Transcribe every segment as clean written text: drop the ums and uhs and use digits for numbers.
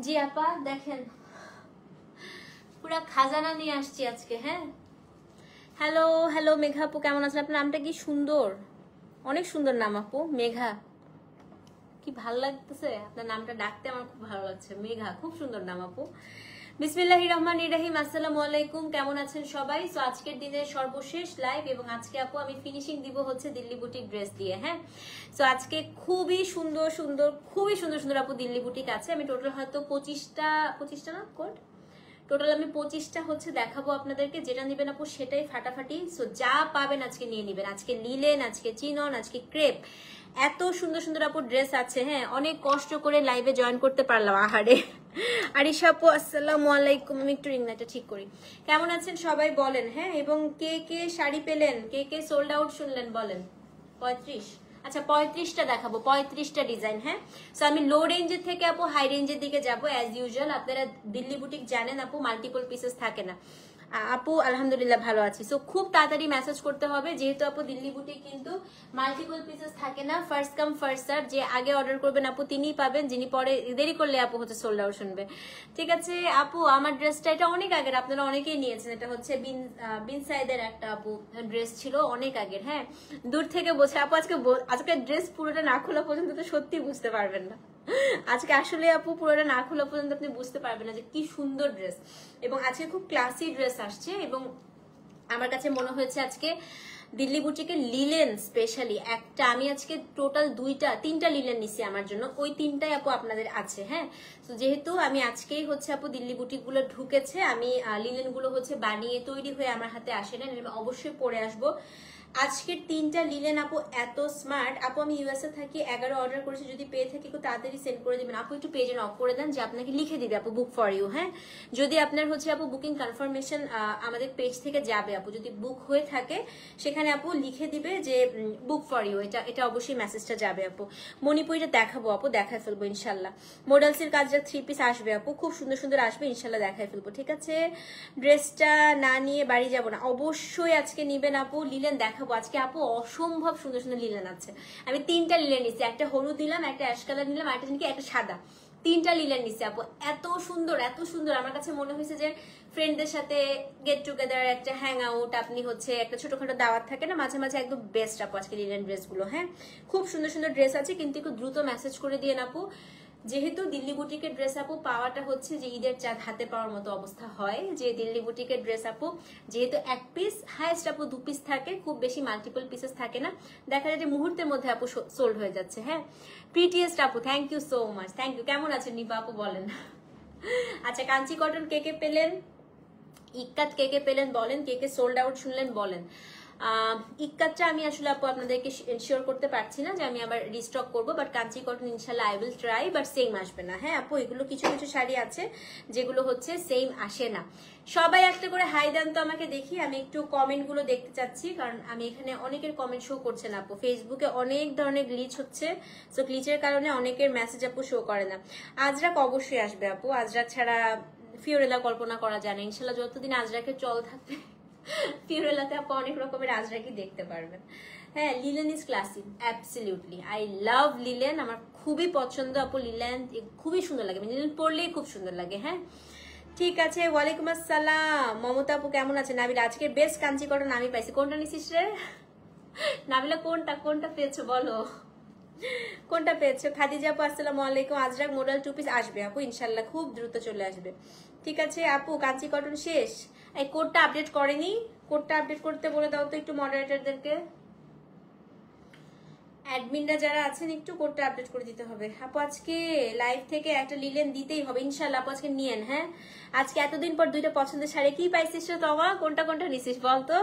জি আপা দেখেন পুরা খাজানা নিয়ে আসছি আজকে। হ্যাঁ হ্যালো হ্যালো মেঘা আপু কেমন আছেন? আপনার নামটা কি সুন্দর, অনেক সুন্দর নাম আপু। মেঘা, কি ভালো লাগতেছে আপনার নামটা ডাকতে, আমার খুব ভালো লাগছে। মেঘা খুব সুন্দর নাম আপু। বিসমিল্লাহির রহমানির রহিম। আসসালামু আলাইকুম, কেমন আছেন সবাই? সো আজকের দিনের সর্বশেষ লাইভ এবং আজকে আপু আমি ফিনিশিং দিব হচ্ছে দিল্লি বুটিক ড্রেস দিয়ে। হ্যাঁ সো আজকে খুবই সুন্দর সুন্দর খুবই সুন্দর সুন্দর আপু দিল্লি বুটিক আছে। আমি টোটাল হয়তো 25টা না কোড টোটাল আমি 25টা হচ্ছে দেখাবো আপনাদেরকে। যেটা নেবেন আপু সেটাই ফাটাফাটি। সো যা পাবেন আজকে নিয়ে নেবেন। আজকে লিলেন, আজকে চিনন, আজকে ক্রেপ, এত সুন্দর সুন্দর আপু ড্রেস আছে। হ্যাঁ অনেক কষ্ট করে লাইভে জয়েন করতে পারলাম। আহারে আরিশা আপু আসসালামু আলাইকুম। আমি একটু রিংনাটা ঠিক করি। কেমন আছেন সবাই বলেন। হ্যাঁ এবং কে কে শাড়ি পেলেন, কে কে সোল্ড আউট শুনলেন বলেন। 35, আচ্ছা 35টা দেখাবো, 35টা ডিজাইন। হ্যাঁ সো আমি লো রেঞ্জের থেকে আপু হাই রেঞ্জের দিকে যাবো অ্যাজ ইউজুয়াল। আপনারা দিল্লি বুটিক জানেন আপু মাল্টিপল পিসেস থাকে না। আপু আলহামদুলিল্লাহ ভালো আছি। সো খুব তাড়াতাড়ি মেসেজ করতে হবে, যেহেতু আপু দিল্লি বুটিক কিন্তু মাল্টিপল পিসেস থাকে না। ফার্স্ট কাম ফার্স্ট সার্ভ, যে আগে অর্ডার করবেন আপু তিনিই পাবেন, যিনি পরে দেরি করলে আপু হচ্ছে সোল্ড আউট শুনবে। ঠিক আছে আপু আমার ড্রেসটা এটা অনেক আগের, আপনারা অনেকেই নিয়েছেন। এটা হচ্ছে বিন সাইদের একটা আপু ড্রেস ছিল অনেক আগের। হ্যাঁ দূর থেকে বসে আপু আজকে ড্রেস পুরোটা না খোলা পর্যন্ত তো সত্যি বুঝতে পারবেন না। আজকে আসলে আপু পুরোটা না খোলা পর্যন্ত আপনি বুঝতে পারবেন না যে কি সুন্দর ড্রেস। এবং আজকে খুব ক্লাসি ড্রেস আসছে এবং আমার কাছে মনে হয়েছে আজকে দিল্লি বুটিকের লিলেন স্পেশালি একটা, আমি আজকে টোটাল 3টা লিলেন নিছি আমার জন্য। ওই 3টাই আপু আপনাদের আছে। হ্যাঁ তো যেহেতু আমি আজকেই হচ্ছে আপু দিল্লি বুটিক গুলো ঢুকেছে, আমি লিলেন গুলো হচ্ছে বানিয়ে তৈরি হয়ে আমার হাতে আসে না, আমি অবশ্যই পরে আসবো। আজকের 3টা লিলেন আপু এত স্মার্ট। আপু আমি ইউএসএ থাকি, 11 অর্ডার করেছি, যদি পেয়ে থাকি একটু তাড়াতাড়ি সেন্ড করে দিবেন আপু। একটু পেজে নক করে দেন যে আপনাকে লিখে দিবে আপু বুক ফর ইউ। হ্যাঁ যদি আপনার হচ্ছে আপু বুকিং কনফার্মেশন আমাদের পেজ থেকে যাবে আপু, যদি বুক হয়ে থাকে সেখানে আপু লিখে দিবে যে বুক ফর ইউ, এটা অবশ্যই মেসেজটা যাবে আপু। মণিপুরিটা দেখাবো আপু, দেখায় ফেলবো ইনশাল্লাহ। মডেলসের কাজটা 3 পিস আসবে আপু, খুব সুন্দর সুন্দর আসবে ইনশাল্লাহ, দেখায় ফেলবো। ঠিক আছে ড্রেসটা না নিয়ে বাড়ি যাবো না, অবশ্যই আজকে নিবেন আপু। লিলেন দেখাবো আজকে আপু, অসম্ভব সুন্দর সুন্দর লিলেন আছে। আমি 3টা লিলেন নিচ্ছি, একটা হলুদ নিলাম, একটা অ্যাশ কালার নিলাম, একটা কি একটা সাদা, 3টা লিলেন নিচ্ছি আপু। এত সুন্দর এত সুন্দর, আমার কাছে মনে হয়েছে যে ফ্রেন্ডদের সাথে গেট টুগেদার, একটা হ্যাং আউট, আপনি হচ্ছে একটা ছোটখাটো দাওয়াত থাকে না মাঝে মাঝে, একদম বেস্ট আপু আজকে লিলেন ড্রেসগুলো। হ্যাঁ খুব সুন্দর সুন্দর ড্রেস আছে, কিন্তু একটু দ্রুত মেসেজ করে দিয়ে আপু, যেহেতু দিল্লি বুটিকের ড্রেস আপু পাওয়াটা হচ্ছে যে ঈদের চাঁদ হাতে পাওয়ার মতো অবস্থা হয়। যে দিল্লি বুটিকের ড্রেস আপু যেহেতু 1 পিস, হাইস্ট আপু 2 পিস থাকে, খুব বেশি মাল্টিপল পিসেস থাকে না, দেখা যায় যে মুহূর্তের মধ্যে আপু সোল্ড হয়ে যাচ্ছে। হ্যাঁ প্রিটিয়েস্ট আপু, thank you so much, thank you. কেমন আছেন নিপা আপু বলেন। আচ্ছা কাঞ্চি কটন কে কে পেলেন, ইক্কাত কে কে পেলেন বলেন, কে কে সোল্ড আউট শুনলেন বলেন। ইক্কাতটা আমি আসলে আপু আপনাদেরকে এনশিওর করতে পারছি না যে আমি আবার রিস্টক করবো, বাট কাঞ্চি কটন ইনশাল্লাহ I will try, but same আসবে না। হ্যাঁ আপু এগুলো কিছু কিছু শাড়ি আছে যেগুলো হচ্ছে সেম আসে না। সবাই একটা করে হাই দেন তো আমাকে দেখি, আমি একটু কমেন্ট গুলো দেখতে চাচ্ছি, কারণ আমি এখানে অনেকের কমেন্ট শো করছে না আপু। ফেসবুকে অনেক ধরনের গ্লিচ হচ্ছে, সো গ্লিচের কারণে অনেকের মেসেজ আপু শো করে না। আজরাক অবশ্যই আসবে আপু, আজরাক ছাড়া ফিওরেলা কল্পনা করা যায় না। ইনশাল্লাহ যতদিন আজরাকের চল থাকবে ফিওরেলাতে আপু অনেক রকমের আজরাকি দেখতে পারবেন। হ্যাঁ linen is classy, absolutely I love linen, আমার খুবই পছন্দ আপু লিলেন, খুবই সুন্দর লাগে, লিলেন পরলেই খুব সুন্দর লাগে। হ্যাঁ ঠিক আছে ওয়ালাইকুম আসসালাম মমতা আপু কেমন আছে। নাবিলা আজকে বেস্ট কাঞ্চি কটন আমি পাইছি, কোনটা নিছিস রে নাবিলা, কোনটা পেয়েছো বলো, কোনটা পেয়েছো। খাদিজা আপু আসসালামু আলাইকুম। আজরাক মডেল 2 পিস আসবে আপু ইনশাল্লাহ, খুব দ্রুত চলে আসবে। ঠিক আছে আপু কাঞ্চি কটন শেষ, এই কোডটা আপডেট করেনি, কোডটা আপডেট করতে বলে দাও তো একটু মডারেটরদেরকে, অ্যাডমিনরা যারা আছেন একটু কোডটা আপডেট করে দিতে হবে আপু। আজকে লাইভ থেকে একটা লিলেন দিতেই হবে ইনশাল্লাহ আপু, আজকে নিয়েন। হ্যাঁ আজকে এতদিন পর 2টা পছন্দের শাড়ি, কি পাইছিস তোমার, কোনটা কোনটা নিছিস বলতো।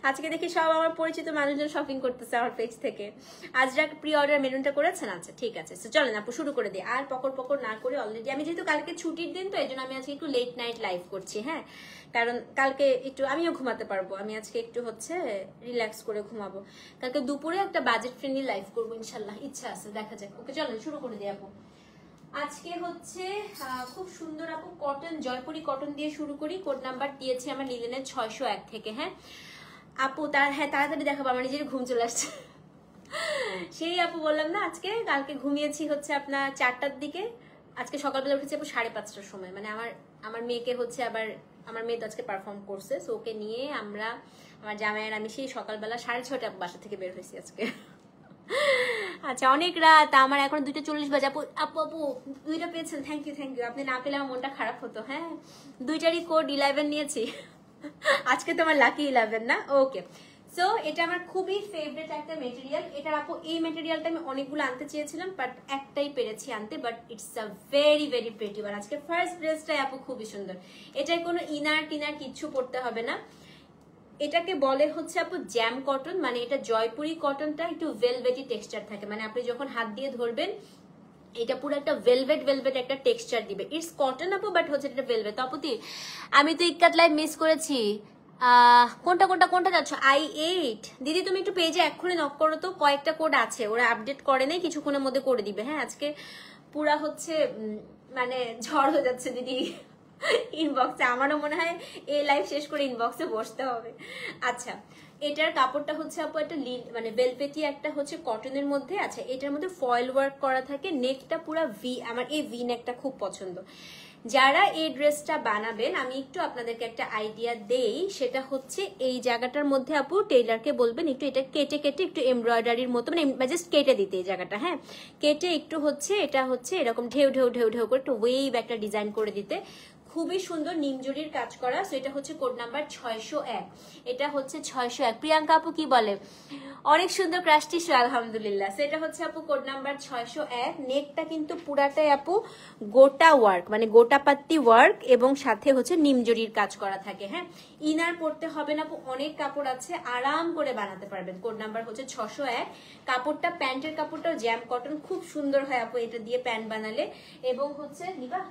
আজকে দেখি সব আমার পরিচিত মানুষজন শপিং করতেছে আমার পেজ থেকে। আজরাক প্রি অর্ডার মেনুটা করেছেন, আচ্ছা ঠিক আছে চলেন আপু শুরু করে দিই, আর পকর না করে। অলরেডি আমি যেহেতু কালকে ছুটির দিন তো এই জন্য আমি আজকে একটু লেট নাইট লাইভ করছি। হ্যাঁ কারণ কালকে একটু আমিও ঘুমাতে পারবো, আমি আজকে একটু হচ্ছে রিল্যাক্স করে ঘুমাবো। কালকে দুপুরে একটা বাজেট ফ্রেন্ডলি লাইভ করবো ইনশাল্লাহ, ইচ্ছা আছে, দেখা যাক। ওকে চলেন শুরু করে দিই আপু। আজকে হচ্ছে খুব সুন্দর আপু কটন, জয়পুরি কটন দিয়ে শুরু করি। কোড নাম্বার দিয়েছি আমার লিলেনের 601 থেকে। হ্যাঁ আপু হ্যাঁ তাড়াতাড়ি দেখাবো, আমার নিজের ঘুম চলে আসছে। সেই আপু বললাম না আজকে কালকে ঘুমিয়েছি হচ্ছে আপনার 4টার দিকে, আজকে সকালবেলা উঠেছি আপু 5:30টার সময়, মানে আমার মেয়েকে হচ্ছে আবার আমার মেয়ে তো আজকে পারফর্ম করছে, সো ওকে নিয়ে আমরা আমার জামাইয়ের আমি সেই সকালবেলা 6:30 বাসা থেকে বের হয়েছি আজকে। আচ্ছা অনেক রাত, আমার এখন 2:40 বাজে। আপু আপু আপু 2টা পেয়েছেন, থ্যাংক ইউ থ্যাংক ইউ। আপনি না পেলে আমার মনটা খারাপ হতো। হ্যাঁ 2টারই কোড 11 নিয়েছি। আজকে তোমার লাকি 11 না? ওকে। সো এটা আমার খুবই ফেভারিট একটা মেটেরিয়াল। এটার আপু এই মেটেরিয়ালটা আমি অনেকগুলো আনতে চেয়েছিলাম, বাট একটাই পেরেছি আনতে, but it's a very very pretty one. আজকে ফার্স্ট ড্রেসটাই আপু খুবই সুন্দর। এটায় কোনো ইনার টিনার কিচ্ছু পড়তে হবে না। এটাকে বলে হচ্ছে আপু জ্যাম কটন, মানে এটা জয়পুরি কটনটা একটু ভেলভেটি টেক্সচার থাকে, মানে আপনি যখন হাত দিয়ে ধরবেন এটা পুরো একটা ভেলভেট একটা টেক্সচার দিবে। ইটস কটন আপু, বাট হচ্ছে এটা ভেলভেট। তপতি আমি তো ইক্কাত লাইভ মিস করেছি। কোনটা যাচ্ছ? I8 দিদি তুমি একটু পেজে এক্ষুনি নক করো তো, কয়েকটা কোড আছে, ওরা আপডেট করে নেই, কিছুক্ষণের মধ্যে করে দিবে। হ্যাঁ আজকে পুরা হচ্ছে মানে ঝড় হয়ে যাচ্ছে দিদি ইনবক্সে। আমারও মনে হয় এই লাইভ শেষ করে ইনবক্সে বসতে হবে। আচ্ছা এটার কাপড়টা হচ্ছে আপু একটা মানে ভেলভেটি একটা হচ্ছে কটনের মধ্যে। আচ্ছা এটার মধ্যে ফয়েল ওয়ার্ক করা থাকে, নেকটা পুরো ভি, আমার এই ভি নেকটা খুব পছন্দ। যারা এই ড্রেসটা বানাবেন আমি একটু আপনাদেরকে একটা আইডিয়া দেই, সেটা হচ্ছে এই জায়গাটার মধ্যে আপু টেইলারকে বলবেন একটু এটা কেটে একটু এমব্রয়ডারির মতো, মানে জাস্ট কেটে দিতে এই জায়গাটা। হ্যাঁ কেটে একটু হচ্ছে এটা হচ্ছে এরকম ঢেউ করে একটু ওয়েভ একটা ডিজাইন করে দিতে। খুবই সুন্দর নিমজুরির কাজ করা। সো এটা হচ্ছে কোড নাম্বার 601। এটা হচ্ছে 601। প্রিয়াঙ্কা আপু কি বলে? অনেক সুন্দর ক্রাশ টিস্যু, আলহামদুলিল্লাহ। সো এটা হচ্ছে আপু কোড নাম্বার 601। নেকটা কিন্তু পুরাটাই আপু গোটা ওয়ার্ক, মানে গোটা পাত্তি ওয়ার্ক, এবং সাথে হচ্ছে নিমজুরির কাজ করা থাকে। হ্যাঁ ইনার পড়তে হবে না আপু, অনেক কাপড় আছে, আরাম করে বানাতে পারবেন। কোড নাম্বার হচ্ছে 601। কাপড়টা প্যান্টের কাপড়টাও জ্যাম কটন, খুব সুন্দর হয় আপু এটা দিয়ে প্যান্ট বানালে। এবং হচ্ছে নিবা,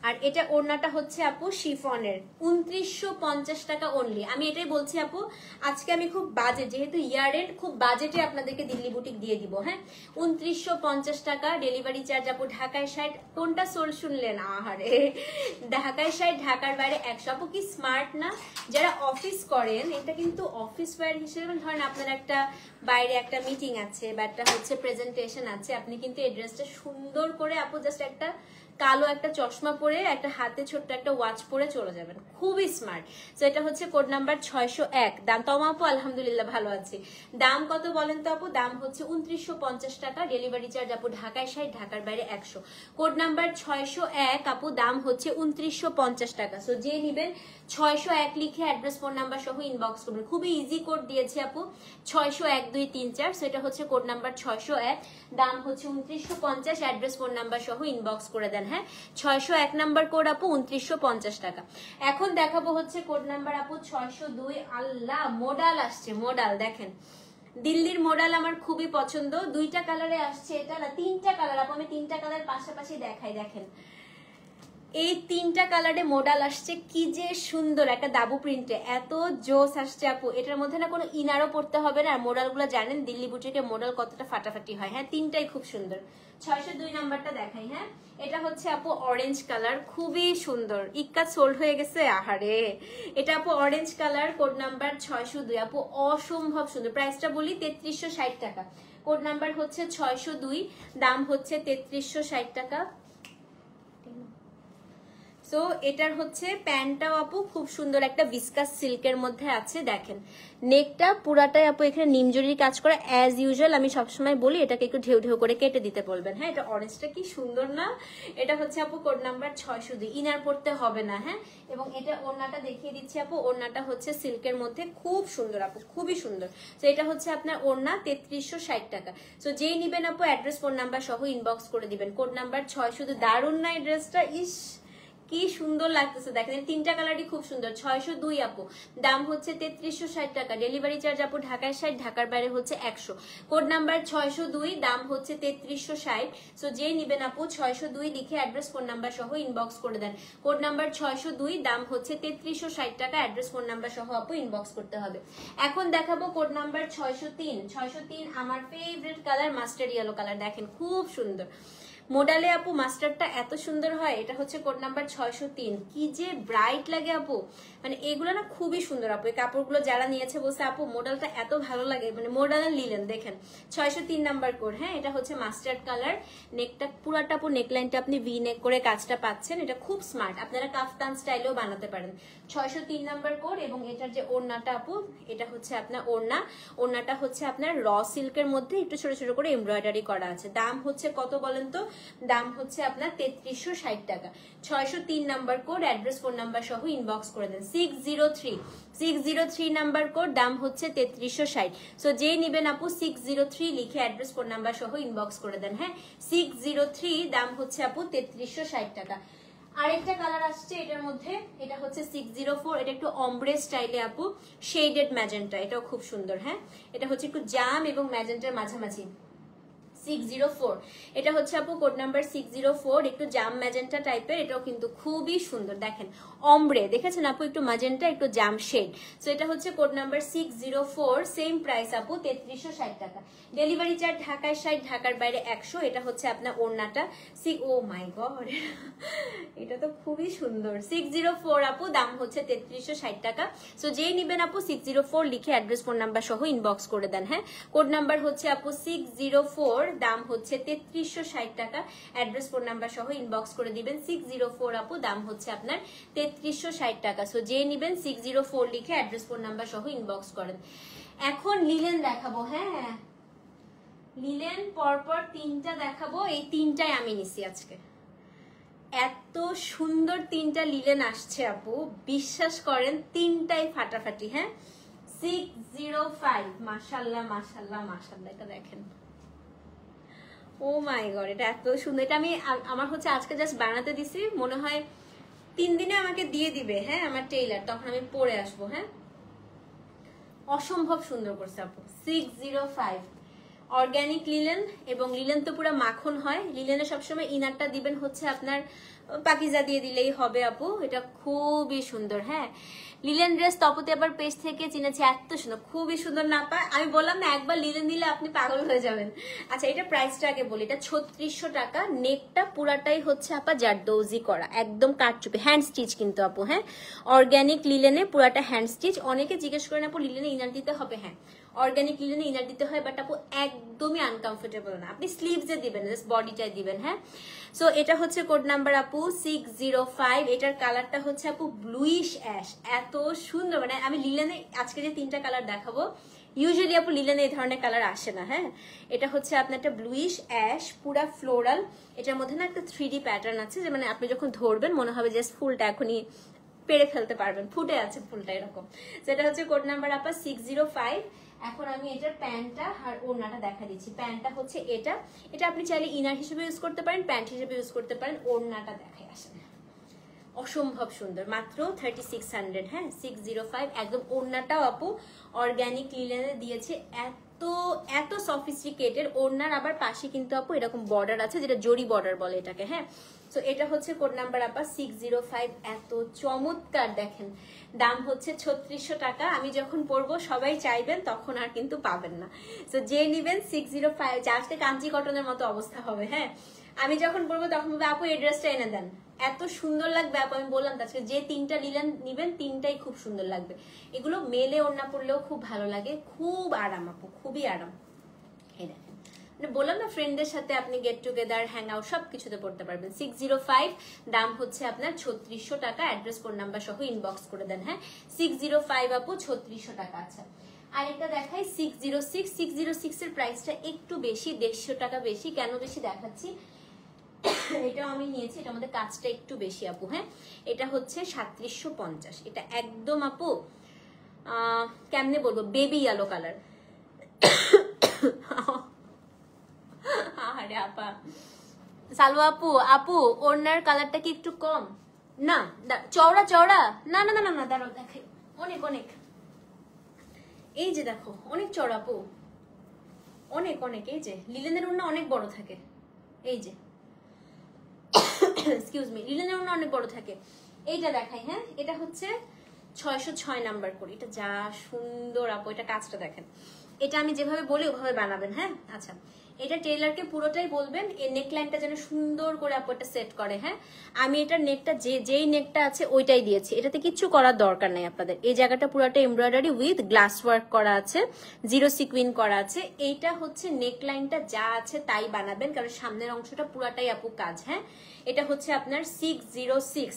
আর এটা ওড়নাটা হচ্ছে আপু শিফনের, 2950 টাকা অনলি। আমি এটাই বলছি আপু আজকে আমি খুব বাজেট, যেহেতু ইয়ার এন্ড, খুব বাজেটে আপনাদেরকে দিল্লি বুটিক দিয়ে দিব। হ্যাঁ 2950 টাকা ডেলিভারি চার্জ আপু। ঢাকায় 60, কোনটা সোল শুনলেন? আহারে ঢাকায় 60, ঢাকার বাইরে 100। আপু কি স্মার্ট না? যারা অফিস করেন, এটা কিন্তু অফিস ওয়্যার হিসেবে, ধরেন আপনার একটা বাইরে একটা মিটিং আছে বা একটা হচ্ছে প্রেজেন্টেশন আছে, আপনি কিন্তু এই ড্রেসটা সুন্দর করে আপু জাস্ট একটা কালো একটা চশমা পরে একটা হাতে ছোট্ট একটা ওয়াচ পরে চলে যাবেন, খুবই স্মার্ট। তো এটা হচ্ছে কোড নাম্বার 601। দাম তো আপু আলহামদুলিল্লাহ ভালো আছি। দাম কত বলেন তো আপু? দাম হচ্ছে 2950 টাকা ডেলিভারি চার্জ আপু। ঢাকায় 60, ঢাকার বাইরে 100। কোড নাম্বার 601 আপু, দাম হচ্ছে 2950 টাকা। সো যে নিবেন 601 লিখে অ্যাড্রেস ফোন নাম্বার সহ ইনবক্স করবেন। খুবই ইজি কোড দিয়েছি আপু, 601-234। সেটা হচ্ছে কোড নাম্বার 601, দাম হচ্ছে 2950, অ্যাড্রেস ফোন নাম্বার সহ ইনবক্স করে দেন। হ্যাঁ 601 নাম্বার কোড আপু, 2950 টাকা। এখন দেখাবো হচ্ছে কোড নাম্বার আপু 602। আল্লাহ মোডাল আসছে, মোডাল দেখেন, দিল্লির মোডাল আমার খুবই পছন্দ। 2টা কালারে আসছে, এটা না 3টা কালার আপু, আমি 3টা কালার পাশাপাশি দেখাই। দেখেন এই 3টা কালারে মোডাল আসছে, কি যে সুন্দর একটা দাবু প্রিন্টে, এত জোস আসছে আপু। এটার মধ্যে না কোনো ইনারও পড়তে হবে না। মোডাল গুলো জানেন দিল্লি বুটিকে মোডাল কতটা ফাটাফাটি হয়। হ্যাঁ 3টাই খুব সুন্দর। 602 নাম্বারটা দেখাই। হ্যাঁ এটা হচ্ছে আপু অরেঞ্জ কালার, খুবই সুন্দর। ইক্কা সোল্ড হয়ে গেছে, আহারে। এটা আপু অরেঞ্জ কালার, কোড নাম্বার 602 আপু, অসম্ভব সুন্দর। প্রাইসটা বলি 3360 টাকা। কোড নাম্বার হচ্ছে 602, দাম হচ্ছে 3360 টাকা। সো এটার হচ্ছে প্যান্টটাও আপু খুব সুন্দর একটা ভিসকাস সিল্কের মধ্যে আছে। দেখেন নেকটা পুরাটাই আপু এখানে নিমজুরির কাজ করা অ্যাজ ইউজুয়াল। আমি সবসময় বলি এটাকে একটু ঢেউ করে কেটে দিতে বলবেন। হ্যাঁ এটা অরেঞ্জটা কি সুন্দর না? এটা হচ্ছে আপু কোড নাম্বার 602, ইনার পড়তে হবে না। হ্যাঁ এবং এটা ওড়নাটা দেখিয়ে দিচ্ছি আপু, ওড়নাটা হচ্ছে সিল্কের মধ্যে, খুব সুন্দর আপু, খুবই সুন্দর। তো এটা হচ্ছে আপনার ওড়না, 3360 টাকা। সো যেই নিবেন আপু অ্যাড্রেস ফোন নাম্বার সহ ইনবক্স করে দিবেন। Code number 602। দারুণ না এই ড্রেসটা? ইস কি সুন্দর লাগতেছে। দেখেন 3টা কালারই খুব সুন্দর। 602 আপু, দাম হচ্ছে 3360 টাকা ডেলিভারি চার্জ আপু। ঢাকায় 60, ঢাকার বাইরে হচ্ছে 100। কোড নাম্বার 602, দাম হচ্ছে 3360। সো যেই নিবেন আপু 602 লিখে অ্যাড্রেস ফোন নাম্বার সহ ইনবক্স করে দেন। কোড নাম্বার 602, দাম হচ্ছে 3360 টাকা, অ্যাড্রেস ফোন নাম্বার সহ আপু ইনবক্স করতে হবে। এখন দেখাবো কোড নাম্বার 603। 603 আমার favourite colour, mustard yellow colour. দেখেন খুব সুন্দর, মোডালে আপু মাস্টারটা এত সুন্দর হয়, এটা হচ্ছে কোড নাম্বার 603। কি যে ব্রাইট লাগে আপু, মানে এগুলো না খুবই সুন্দর আপু। এই কাপড়গুলো যারা নিয়েছে বলছে আপু মোডালটা এত ভালো লাগে, মানে মোডাল আর লিলেন দেখেন 603 নাম্বার কোড। হ্যাঁ, এটা হচ্ছে মাস্টার্ড কালার, নেকটা পুরাটা আপু নেকলাইনটা আপনি ভি নেক করে কাজটা পাচ্ছেন, এটা খুব স্মার্ট, আপনারা কাফতান স্টাইলেও বানাতে পারেন। 603 নাম্বার কোড। এবং এটার যে ওড়নাটা আপু, এটা হচ্ছে আপনার ওড়নাটা হচ্ছে আপনার র সিল্কের মধ্যে একটু ছোট ছোট করে এমব্রয়ডারি করা আছে। দাম হচ্ছে কত বলেন তো? দাম হচ্ছে আপনার 3360 টাকা। 603 number code, address phone number সহ ইনবক্স করে দেন। 603 নাম্বার কোড, দাম হচ্ছে 3360। সো যে নিবেন আপু 603 লিখে অ্যাড্রেস ফোন নাম্বার সহ ইনবক্স করে দেন। হ্যাঁ, 603, দাম হচ্ছে আপু 3360 টাকা। আরেকটা কালার আসছে এটার মধ্যে, এটা হচ্ছে 604, এটা একটু অমব্রে স্টাইলে আপু, শেডেড ম্যাজেন্টা, এটাও খুব সুন্দর। হ্যাঁ, এটা হচ্ছে একটু জাম এবং ম্যাজেন্টার মাঝামাঝি। 604, এটা হচ্ছে আপু কোড নাম্বার 604, একটু জাম ম্যাজেন্টা টাইপের, এটাও কিন্তু খুবই সুন্দর। দেখেন অমব্রে, দেখেছেন আপু, একটু ম্যাজেন্টা একটু জাম শেড। সো এটা হচ্ছে কোড নাম্বার 604, সেম প্রাইস আপু 3360 টাকা। ডেলিভারি চার্জ ঢাকায় 60, ঢাকার বাইরে 100। এটা হচ্ছে আপনার ওড়নাটা। ও মাই গড, এটা তো খুবই সুন্দর। 604 আপু, দাম হচ্ছে 3360 টাকা। সো যেই নিবেন আপু 604 লিখে অ্যাড্রেস ফোন নাম্বার সহ ইনবক্স করে দেন। হ্যাঁ, কোড নাম্বার হচ্ছে আপু 604, দাম হচ্ছে 3360 টাকা। অ্যাড্রেস ফোন নাম্বার সহ ইনবক্স করে দিবেন। 604 আপু, দাম হচ্ছে আপনার 3360 টাকা। সো যে নিবেন 604 লিখে অ্যাড্রেস ফোন নাম্বার সহ ইনবক্স করেন। এখন লিলেন দেখাবো। হ্যাঁ, লিলেন পরপর 3টা দেখাবো, এই 3টাই আমি নিছি আজকে। এত সুন্দর 3টা লিলেন আসছে আপু, বিশ্বাস করেন 3টাই ফাটাফাটি। হ্যাঁ, 605, মাশাআল্লাহ মাশাআল্লাহ মাশাআল্লাহ, এটা দেখেন, ও মাই গড, এটা এত সুন্দর। এটা আমি আমার হচ্ছে আজকে জাস্ট বানাতে দিছি, মনে হয় 3 দিনে আমাকে দিয়ে দিবে। হ্যাঁ, আমার টেইলার, তখন আমি পরে আসবো। হ্যাঁ, অসম্ভব সুন্দর করছে আপু। 605 অর্গানিক লিলেন, এবং লিলেন তো পুরো মাখন হয়। লিলেনে সবসময় ইনারটা দিবেন হচ্ছে আপনার পাকিজা দিয়ে দিলেই হবে আপু, এটা খুবই সুন্দর। হ্যাঁ, লিলেন ড্রেস তপতি আবার পেজ থেকে চিনেছি, এত সুন্দর, খুবই সুন্দর। না পায়, আমি বললাম না, একবার লিলেন দিলে আপনি পাগল হয়ে যাবেন। আচ্ছা, এটা প্রাইসটা আগে বলি, এটা 3600 টাকা। নেকটা পুরাটাই হচ্ছে আপা জারদৌজি করা, একদম কাটচুপি, হ্যান্ড স্টিচ কিন্তু আপু। হ্যাঁ, অর্গানিক লিলেনে পুরাটা হ্যান্ড স্টিচ। অনেকে জিজ্ঞেস করেন আপু লিলেনে ইনার দিতে হবে। হ্যাঁ, অর্গানিক লিলেনে ইনার দিতে হয়, বাট আপু একদমই আনকমফোর্টেবল না, আপনি স্লিভসে দিবেন, জাস্ট বডিটাই দিবেন। হ্যাঁ, সো এটা হচ্ছে কোড নাম্বার আপু 605। এটার কালারটা হচ্ছে আপু ব্লুইশ অ্যাশ, এত সুন্দর। মানে আমি লিলেনে আজকে যে 3টা কালার দেখাবো, ইউজুয়ালি আপু লিলেনে এই ধরনের কালার আসে না। হ্যাঁ, এটা হচ্ছে আপনার একটা ব্লুইশ অ্যাশ, পুরা ফ্লোরাল। এটার মধ্যে না একটা 3D প্যাটার্ন আছে, যে মানে আপনি যখন ধরবেন মনে হবে জাস্ট ফুলটা এখনই পেরে ফেলতে পারবেন, ফুটে আছে ফুলটা এরকম। সেটা হচ্ছে কোড নাম্বার আপা 605। এখন আমি এটার প্যান্টটা আর ওড়নাটা দেখা দিচ্ছি। প্যান্টটা হচ্ছে এটা, এটা আপনি চাইলে ইনার হিসেবে ইউজ করতে পারেন, প্যান্ট হিসেবে ইউজ করতে পারেন। ওড়নাটা দেখাই আসেন, অসম্ভব সুন্দর, মাত্র 3600। হ্যাঁ, 605 একদম। ওড়নাটাও আপু অর্গানিক লিলেনে দিয়েছে, এত এত সফিস্টিকেটেড। ওড়নার আবার পাশে কিন্তু আপু এরকম বর্ডার আছে, যেটা জরি বর্ডার বলে এটাকে। হ্যাঁ, তো এটা হচ্ছে কোড নাম্বার আপা 605, এত চমৎকার। দেখেন, দাম হচ্ছে 3600 টাকা। আমি যখন পরবো সবাই চাইবেন, তখন আর কিন্তু পাবেন না। তো যে নিবেন 605, জাস্ট কাঞ্চি কটনের মতো অবস্থা হবে। হ্যাঁ, আমি যখন পরবো তখন বলবো আপু এই ড্রেসটা এনে দেন, এত সুন্দর লাগবে আপু। আমি বললাম আজকে যে 3টা লিলেন নিবেন 3টাই খুব সুন্দর লাগবে। এগুলো মেলে ওড়না পরলেও খুব ভালো লাগে, খুব আরাম আপু, খুবই আরাম। এই দেখেন, মানে বললাম না, ফ্রেন্ডদের সাথে আপনি গেট টুগেদার, হ্যাং আউট সবকিছুতে পড়তে পারবেন। 605, দাম হচ্ছে আপনার 3600 টাকা। অ্যাড্রেস ফোন নাম্বার সহ ইনবক্স করে দেন। হ্যাঁ, 605 আপু 3600 টাকা। আচ্ছা, আরেকটা দেখাই 606। 606 এর প্রাইসটা একটু বেশি, 150 টাকা বেশি। কেন বেশি দেখাচ্ছি, এটাও আমি নিয়েছি, এটা আমাদের কাজটা একটু বেশি আপু। হ্যাঁ, এটা হচ্ছে 3750। এটা একদম আপু কেমনে বলবো, বেবি ইয়েলো কালার। আরে আপা, সালু আপু, আপু ওড়নার কালারটা কি একটু কম না? চওড়া চওড়া, না না না না, দাঁড়াও দেখে, অনেক অনেক, এই যে দেখো অনেক চওড়া আপু, অনেক অনেক। এই যে লিলেনের ওড়না অনেক বড় থাকে, এই যে এক্সকিউজ মি, লিলেনের ওড়না অনেক বড় থাকে। এইটা দেখাই। হ্যাঁ, এটা হচ্ছে 606 নাম্বার করি। এটা যা সুন্দর আপু, এটা কাজটা দেখেন। এটা আমি যেভাবে বলি ওভাবে বানাবেন, হ্যাঁ? আচ্ছা, এটা টেইলারকে পুরোটাই বলবেন এই নেকলাইনটা যেন সুন্দর করে আপু এটা সেট করে, হ্যাঁ? আমি এটার নেকটা যেই নেকটা আছে ওইটাই দিয়েছি, এটাতে কিচ্ছু করার দরকার নেই আপনাদের। এই জায়গাটা পুরোটা এমব্রয়ডারি উইথ গ্লাস ওয়ার্ক করা আছে, জিরো সিকুইন করা আছে। এইটা হচ্ছে নেকলাইনটা যা আছে তাই বানাবেন, কারণ সামনের অংশটা পুরাটাই আপু কাজ, হ্যাঁ? এটা হচ্ছে আপনার 606।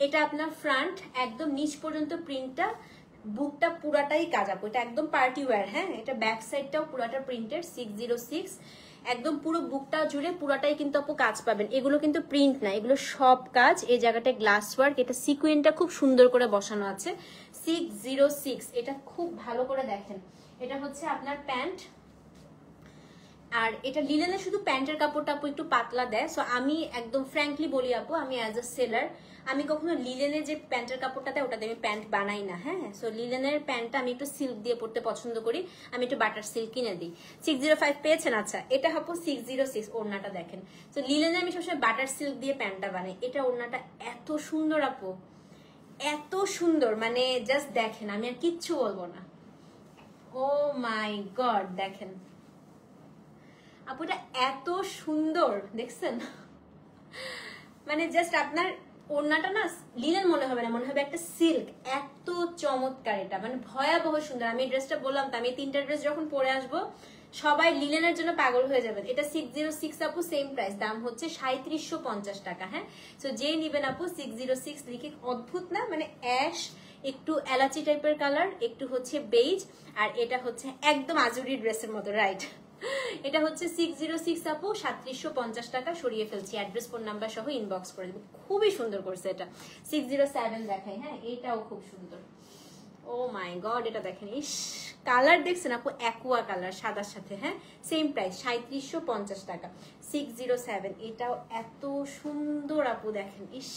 এটা আপনার ফ্রন্ট একদম নিচ পর্যন্ত প্রিন্টটা, বুকটা পুরাটাই কাজ আপু, এটা একদম পার্টি ওয়্যার, হ্যাঁ? এটা ব্যাক সাইডটাও পুরাটা প্রিন্টেড 606, একদম পুরো বুকটা জুড়ে পুরাটাই কিন্তু আপু কাজ পাবেন। এগুলো কিন্তু প্রিন্ট না, এগুলো সব কাজ। এই জায়গাটায় গ্লাস ওয়ার্ক, এটা সিকুয়েন্টটা খুব সুন্দর করে বসানো আছে 606। এটা খুব ভালো করে দেখেন। এটা হচ্ছে আপনার প্যান্ট, আর এটা লিনেনের শুধু প্যান্টের কাপড়টা আপু একটু পাতলা দেয়। সো আমি একদম ফ্র্যাঙ্কলি বলি আপু, আমি অ্যাজ আ সেলার আমি কখনো লিনেনের যে প্যান্টের কাপড়টা দেয় ওটাতে আমি প্যান্ট বানাই না, হ্যাঁ? সো লিনেনের প্যান্টটা আমি একটু সিল্ক দিয়ে পরতে পছন্দ করি, আমি একটু বাটার সিল্ক কিনে দিই। 605 পেয়েছেন? আচ্ছা, এটা আপু 606। ওড়নাটা দেখেন। তো লিনেনে আমি সবসময় বাটার সিল্ক দিয়ে প্যান্টটা বানাই। এটা ওড়নাটা এত সুন্দর আপু, এত সুন্দর, মানে জাস্ট দেখেন, আমি আর কিচ্ছু বলবো না। ও মাই গড, দেখেন আপু এটা এত সুন্দর, দেখছেন? মানে জাস্ট আপনার ওড়নাটা না লিনেন মনে হবে না, মনে হবে একটা সিল্ক। এত চমৎকার এটা, মানে ভয়াবহ সুন্দর। আমি ড্রেসটা বললাম তো, আমি 3টা ড্রেস যখন পরে আসবো সবাই লিনেনের জন্য পাগল হয়ে যাবেন। এটা 606 আপু, সেম প্রাইস, দাম হচ্ছে 3750 টাকা, হ্যাঁ? সো যে নিবেন আপু 606 লিখে। অদ্ভুত না, মানে অ্যাশ, একটু এলাচি টাইপের কালার, একটু হচ্ছে বেজ, আর এটা হচ্ছে একদম আজুরি ড্রেসের মতো, রাইট? এটা হচ্ছে 606 আপু, 3750 টাকা। সরিয়ে ফেলছি, অ্যাড্রেস ফোন নাম্বার সহ ইনবক্স করে দেবো। খুবই সুন্দর করছে এটা। 607 দেখাই, হ্যাঁ? এটাও খুব সুন্দর। ও মাই গড, এটা দেখেন, ইস কালার দেখছেন আপু, অ্যাকুয়া কালার সাদার সাথে, হ্যাঁ? সেম প্রাইস 3750 টাকা। 607, এটাও এত সুন্দর আপু, দেখেন, ইস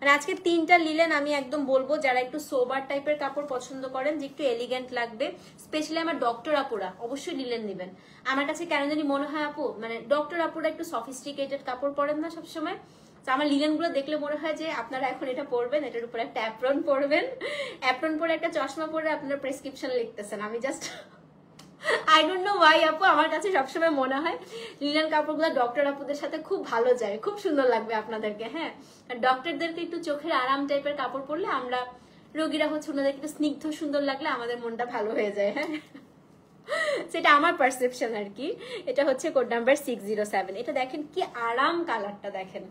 মানে আজকে 3টা নিলেন। আমি একদম বলবো যারা একটু সোবার টাইপের কাপড় পছন্দ করেন, যে একটু এলিগেন্ট লাগবে, স্পেশালি আমার ডক্টর আপুরা অবশ্যই নিলেন নেবেন। আমার কাছে কেন জানি মনে হয় আপু, মানে ডক্টর আপুরা একটু সফিস্টিকেটেড কাপড় পরেন না সবসময়, তো আমার লিনেন গুলো দেখলে মনে হয় যে আপনারা এখন এটা পরবেন, এটার উপর একটা অ্যাপ্রন পরবেন, অ্যাপ্রন পরে একটা চশমা পরে আপনারা প্রেসক্রিপশন লিখতেছেন। আমি just I don't know Y আপু, আমার কাছে সবসময় মনে হয় লিনেন কাপড়গুলো ডক্টর আপুদের সাথে খুব ভালো যায়, খুব সুন্দর লাগবে আপনাদেরকে, হ্যাঁ? আর ডক্টরদেরকে একটু চোখের আরাম টাইপের কাপড় পরলে আমরা রোগীরা হচ্ছে ওনাদেরকে একটু স্নিগ্ধ সুন্দর লাগলে আমাদের মনটা ভালো হয়ে যায়, হ্যাঁ? সেটা আমার পারসেপশন আর কি। এটা হচ্ছে কোড নাম্বার 607। এটা দেখেন কি আরাম, কালারটা দেখেন।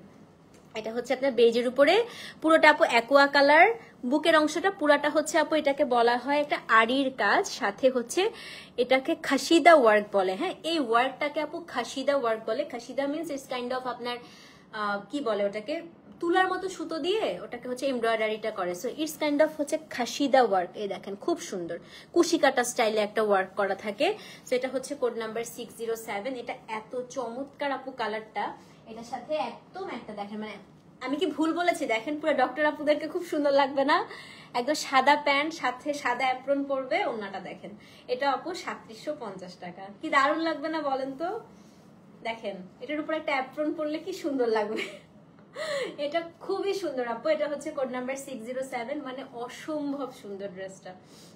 এটা হচ্ছে আপনার বেজের উপরে পুরোটা আপু অ্যাকোয়া কালার, বুকের অংশটা পুরাটা হচ্ছে আপু এটাকে বলা হয় একটা আড়ির কাজ, সাথে হচ্ছে এটাকে খাসিদা ওয়ার্ক বলে, হ্যাঁ? এই ওয়ার্কটাকে আপু খাসিদা ওয়ার্ক বলে। খাসিদা মিনস ইটস কাইন্ড অফ আপনার কি বলে ওটাকে, তুলার মতো সুতো দিয়ে ওটাকে হচ্ছে এমব্রয়ডারিটা করে। সো ইটস কাইন্ড অফ হচ্ছে খাসিদা ওয়ার্ক। এই দেখেন খুব সুন্দর কুশি কাটা স্টাইলে একটা ওয়ার্ক করা থাকে। সো এটা হচ্ছে কোড নাম্বার 607। এটা এত চমৎকার আপু কালারটা, এটার সাথে একদম একটা দেখেন, মানে আমি কি ভুল বলেছি? দেখেন পুরো ডক্টর আপুদেরকে খুব সুন্দর লাগবে না? একদম সাদা প্যান্ট, সাথে সাদা অ্যাপ্রন পরবে, ওন্নাটা দেখেন। এটা আপু 3750 টাকা। কি দারুণ লাগবে না বলেন তো? দেখেন এটার উপর একটা অ্যাপ্রন পরলে কি সুন্দর লাগবে। এটা খুবই সুন্দর আপু। এটা হচ্ছে কোড নাম্বার 607, মানে অসম্ভব সুন্দর ড্রেসটা।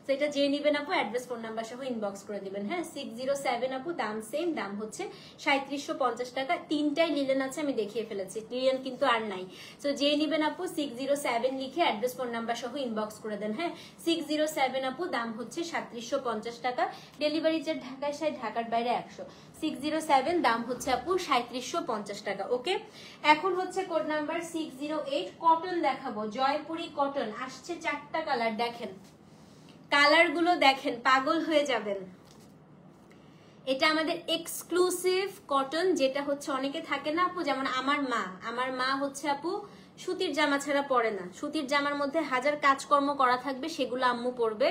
তো এটা যে নিবেন আপু অ্যাড্রেস ফোন নাম্বার সহ ইনবক্স করে দিবেন, হ্যাঁ? 607 আপু, দাম সেম, দাম হচ্ছে 3750 টাকা। 3টাই লিলেন আছে, আমি দেখিয়ে ফেলেছি, লিলেন কিন্তু আর নাই। তো যে নিবেন আপু 607 লিখে অ্যাড্রেস ফোন নাম্বার সহ ইনবক্স করে দেন, হ্যাঁ? 607 আপু, দাম হচ্ছে 3750 টাকা। ডেলিভারি চার্জ ঢাকায় 60, ঢাকার বাইরে 100। 607, দাম হচ্ছে আপু 3750 টাকা। ওকে, এখন হচ্ছে কোড নাম্বার 608। কটন দেখাবো, জয়পুরি কটন আসছে 4টা কালার। দেখেন কালার গুলো দেখেন, পাগল হয়ে যাবেন। এটা আমাদের এক্সক্লুসিভ কটন, যেটা হচ্ছে অনেকে থাকে না আপু, যেমন আমার মা হচ্ছে আপু সুতির জামা ছাড়া পরে না। সুতির জামার মধ্যে হাজার কাজকর্ম করা থাকবে, সেগুলো আম্মু পরবে,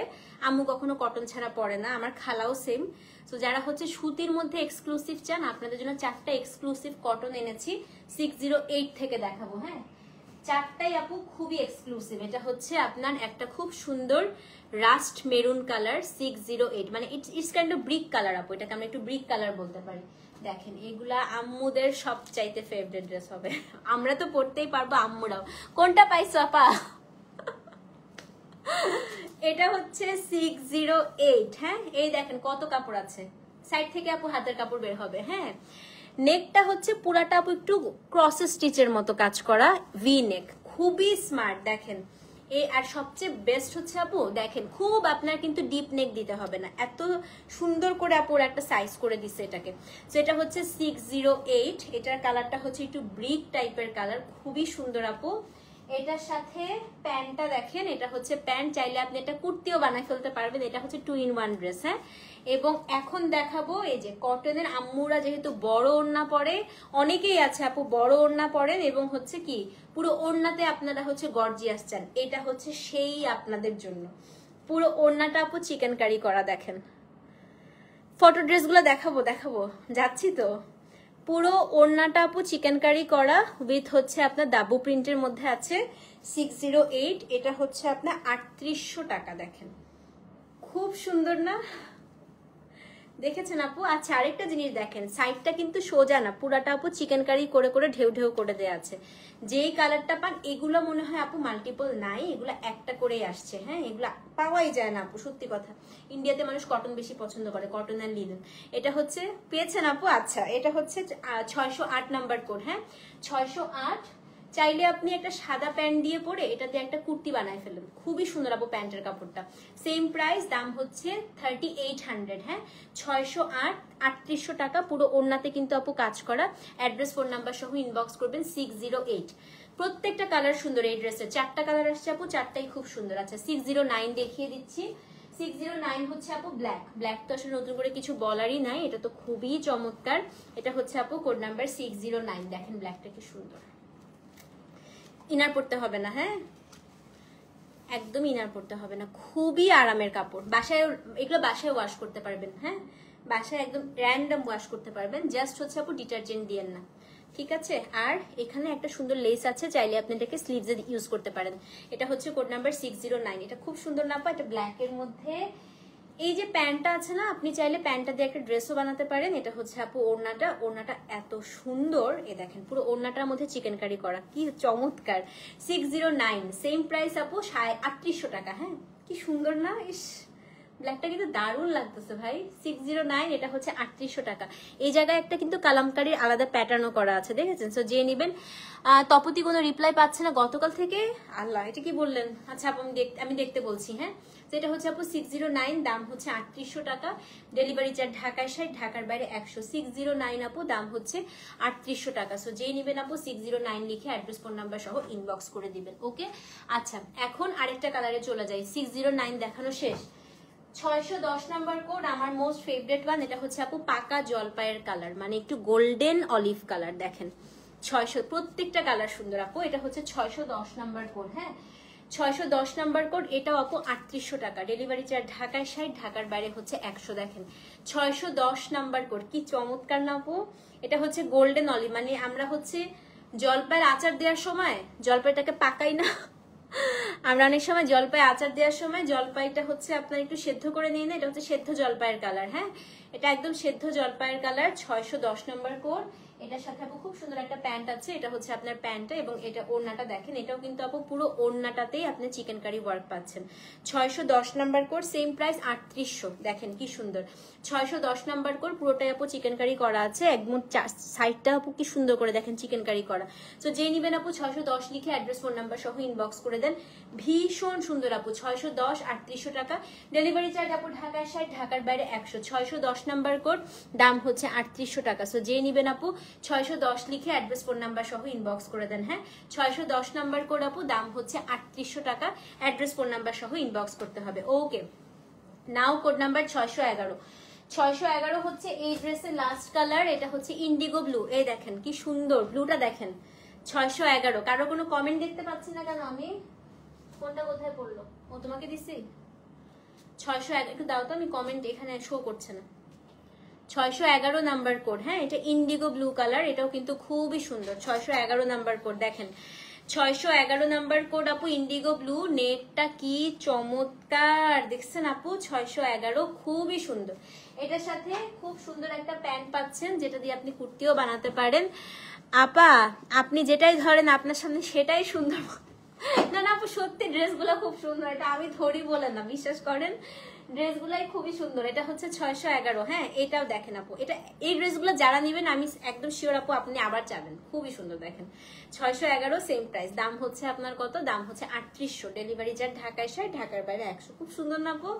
আম্মু কখনো কটন ছাড়া পরে না। আমার খালাও সেম। তো যারা হচ্ছে সুতির মধ্যে এক্সক্লুসিভ চান, আপনাদের জন্য 4টা এক্সক্লুসিভ কটন এনেছি। 608 থেকে দেখাবো, হ্যাঁ? 4টাই আপু খুবই এক্সক্লুসিভ। এটা হচ্ছে আপনার একটা খুব সুন্দর রাস্ট মেরুন কালার, 608, মানে it's kind of brick colour আপু, এটাকে আমরা একটু ব্রিক কালার বলতে পারি। দেখেন এগুলা আম্মুদের সবচাইতে ফেভারিট ড্রেস হবে। আমরা তো পড়তেই পারবো, আম্মুরাও। কোনটা পাইছো আপা? এটা হচ্ছে 608। হ্যাঁ, এই দেখেন কত কাপড় আছে, সাইড থেকে আপু হাতের কাপড় বের হবে। হ্যাঁ, নেকটা হচ্ছে পুরাটা আপু একটু ক্রস স্টিচের মতো কাজ করা, ভি নেক, খুবই স্মার্ট দেখেন। আর সবচেয়ে বেস্ট হচ্ছে আপু দেখেন, খুব আপনার কিন্তু ডিপ নেক দিতে হবে না, এত সুন্দর করে আপু একটা সাইজ করে দিছে এটাকে। তো এটা হচ্ছে 608, এটার কালারটা হচ্ছে একটু ব্রিক টাইপের কালার, খুবই সুন্দর আপু। এটার সাথে প্যান্টটা দেখেন, এটা হচ্ছে প্যান্ট, চাইলে আপনি এটা কুর্তিও বানাই ফেলতে পারবেন। এটা হচ্ছে 2 in 1 ড্রেস। হ্যাঁ, এবং এখন দেখাবো এই যে কটনের, আম্মুরা যেহেতু বড় ওড়না পরে, অনেকেই আছে আপু বড় ওড়না পরেন এবং হচ্ছে কি পুরো ওড়নাতে আপনারা হচ্ছে গর্জিয়াস চান, এটা হচ্ছে সেই আপনাদের জন্য। পুরো ওড়নাটা আপু চিকেন কারি করা, দেখেন ফটো ড্রেসগুলো দেখাবো যাচ্ছি তো। পুরো ওড়নাটা আপু চিকেন কারি করা উইথ হচ্ছে আপনার দাবু প্রিন্টের মধ্যে আছে। 608, এটা হচ্ছে আপনার 3800 টাকা। দেখেন খুব সুন্দর না, দেখেছেন আপু? আচ্ছা, আরেকটা জিনিস দেখেন, সাইডটা কিন্তু সোজা না, পুরাটা আপু চিকেন কারি করে করে ঢেউ ঢেউ করে দেওয়া আছে। যেই কালারটা পান, এগুলো মনে হয় আপু মাল্টিপল নাই, এগুলো একটা করেই আসছে। হ্যাঁ, এগুলো পাওয়াই যায় না আপু, সত্যি কথা। ইন্ডিয়াতে মানুষ কটন বেশি পছন্দ করে, কটন আর লিনেন। এটা হচ্ছে পেয়েছেন আপু? আচ্ছা, এটা হচ্ছে 608 নাম্বার কোড। হ্যাঁ, 608। চাইলে আপনি একটা সাদা প্যান্ট দিয়ে পরে এটা দিয়ে একটা কুর্তি বানায় ফেলেন, খুবই সুন্দর আপু প্যান্টের কাপড়টা। সেম প্রাইস, দাম হচ্ছে 3800। হ্যাঁ, 608, 3800 টাকা। পুরো ওড়নাতে কিন্তু আপু কাজ করা। অ্যাড্রেস, ফোন নাম্বার সহ ইনবক্স করবেন 608। প্রত্যেকটা কালার সুন্দর এই ড্রেসের, 4টা কালার আসছে আপু, 4টাই খুব সুন্দর। আচ্ছা, 609 দেখিয়ে দিচ্ছি। 609 হচ্ছে আপু ব্ল্যাক। ব্ল্যাক তো আসলে নতুন করে কিছু বলারই নাই, এটা তো খুবই চমৎকার। এটা হচ্ছে আপু কোড নাম্বার 609। দেখেন ব্ল্যাকটা কি সুন্দর, ইনার পড়তে হবে না। হ্যাঁ, একদম ইনার পড়তে হবে না, খুবই আরামের কাপড়। বাসায় এগুলো বাসায় ওয়াশ করতে পারবেন। হ্যাঁ, বাসায় একদম র্যান্ডম ওয়াশ করতে পারবেন, জাস্ট হচ্ছে আপু ডিটারজেন্ট দিয়েন না, ঠিক আছে? আর এখানে একটা সুন্দর লেস আছে, চাইলে আপনি এটাকে স্লিভসে ইউজ করতে পারেন। এটা হচ্ছে কোড নাম্বার 609। এটা খুব সুন্দর না আপু, এটা ব্ল্যাকের মধ্যে। এই যে প্যান্টটা আছে না, আপনি চাইলে প্যান্টটা দিয়ে একটা ড্রেসও বানাতে পারেন। এটা হচ্ছে আপু ওড়নাটা, ওড়নাটা এত সুন্দর, এ দেখেন পুরো ওড়নাটার মধ্যে চিকেন কারি করা, কি চমৎকার। 609, সেম প্রাইস আপু 3800 টাকা। হ্যাঁ, কি সুন্দর না? ইস, ব্ল্যাকটা কিন্তু দারুণ লাগতেছে ভাই। 609, এটা হচ্ছে 3800 টাকা। এই জায়গায় একটা কিন্তু কালামকারীর আলাদা প্যাটার্নও করা আছে, দেখেছেন? সো যে নেবেন। তপতি কোনো রিপ্লাই পাচ্ছে না গতকাল থেকে, আল্লাহ এটা কি বললেন? আচ্ছা আপু আমি দেখতে বলছি। হ্যাঁ, যেটা হচ্ছে আপু 609, দাম হচ্ছে 3800 টাকা। ডেলিভারি চার্জ ঢাকায় 60, ঢাকার বাইরে 100। 609 আপু, দাম হচ্ছে 3800 টাকা। সো যেই নেবেন আপু 609 লিখে অ্যাড্রেস, ফোন নাম্বার সহ ইনবক্স করে দিবেন। ওকে, আচ্ছা এখন আরেকটা কালারে চলে যাই। 609 দেখানো শেষ। 610 নাম্বার কোড, আমার মোস্ট ফেভারিট ওয়ান। এটা হচ্ছে আপু পাকা জলপাইয়ের কালার, মানে একটু গোল্ডেন অলিভ কালার। দেখেন 600, প্রত্যেকটা কালার সুন্দর আপু। এটা হচ্ছে 610 নাম্বার কোড। হ্যাঁ, 610 নাম্বার কোড, এটাও আপু 3800 টাকা। ডেলিভারি চার্জ ঢাকায় 60, ঢাকার বাইরে হচ্ছে 100। দেখেন 610 নাম্বার কোড, কি চমৎকার না আপু? এটা হচ্ছে গোল্ডেন অলিভ, মানে আমরা হচ্ছে জলপাইয়ের আচার দেওয়ার সময় জলপাইটাকে পাকাই না, আমরা অনেক সময় জলপাই আচার দেওয়ার সময় জলপাইটা হচ্ছে আপনার একটু সেদ্ধ করে নিয়ে না, এটা হচ্ছে সেদ্ধ জলপাইয়ের কালার। হ্যাঁ, এটা একদম সেদ্ধ জলপাইয়ের কালার। 610 নম্বর কোড। এটার সাথে আপু খুব সুন্দর একটা প্যান্ট আছে, এটা হচ্ছে আপনার প্যান্টটা, এবং এটা ওড়নাটা দেখেন, এটাও কিন্তু আপু পুরো ওড়নাটাতেই আপনি চিকেন কারি ওয়ার্ক পাচ্ছেন। 610 নাম্বার কোড, সেম প্রাইস 3800। দেখেন কি সুন্দর, 610 নাম্বার কোড, পুরোটাই আপু চিকেন কারি করা আছে, একদম সাইডটা আপু কি সুন্দর করে দেখেন চিকেন কারি করা। তো যে নিবেন আপু 610 লিখে অ্যাড্রেস, ফোন নাম্বার সহ ইনবক্স করে দেন। ভীষণ সুন্দর আপু, 610, 3800 টাকা। ডেলিভারি চার্জ আপু ঢাকায় 60, ঢাকার বাইরে 100। 610 নাম্বার কোড, দাম হচ্ছে 3800 টাকা। সো যে নিবেন আপু 610 লিখে অ্যাড্রেস, ফোন নাম্বার সহ ইনবক্স করে দেন। হ্যাঁ, 610 নাম্বার কোড আপু, দাম হচ্ছে 3800 টাকা। অ্যাড্রেস, ফোন নাম্বার সহ ইনবক্স করতে হবে। ওকে, নাও কোড নাম্বার 611। 611 হচ্ছে এই ড্রেসের লাস্ট কালার। এটা হচ্ছে ইন্ডিগো ব্লু। এই দেখেন কি সুন্দর ব্লুটা, দেখেন 611। কারো কোনো কমেন্ট দেখতে পাচ্ছি না কেন আমি? কোনটা কোথায় পড়লো? ও তোমাকে দিছি 611, একটু দাও তো, আমি কমেন্ট এখানে শো করছে না। 611 নাম্বার কোড। হ্যাঁ, এটা ইন্ডিগো ব্লু কালার, এটাও কিন্তু খুবই সুন্দর। 611 নাম্বার কোড, দেখেন 611 নাম্বার কোড আপু, ইন্ডিগো ব্লু। নেটটা কি চমৎকার দেখছেন আপু, 611, খুবই সুন্দর। এটার সাথে খুব সুন্দর একটা প্যান্ট পাচ্ছেন, যেটা দিয়ে আপনি কুর্তিও বানাতে পারেন। আপা আপনি যেটাই ধরেন আপনার সামনে সেটাই সুন্দর না না আপু সত্যি ড্রেসগুলো খুব সুন্দর, এটা আমি ধরি বলে না, বিশ্বাস করেন ড্রেসগুলাই খুবই সুন্দর। এটা হচ্ছে 611। হ্যাঁ এটাও দেখেন আপু, এটা এই ড্রেসগুলো যারা নেবেন আমি একদম শিওর আপু আপনি আবার যাবেন, খুবই সুন্দর। দেখেন 611 সেম প্রাইস, দাম হচ্ছে আপনার কত, দাম হচ্ছে 3800, ডেলিভারি চার্জ ঢাকায় 60, ঢাকার বাইরে 100। খুব সুন্দর না আপু,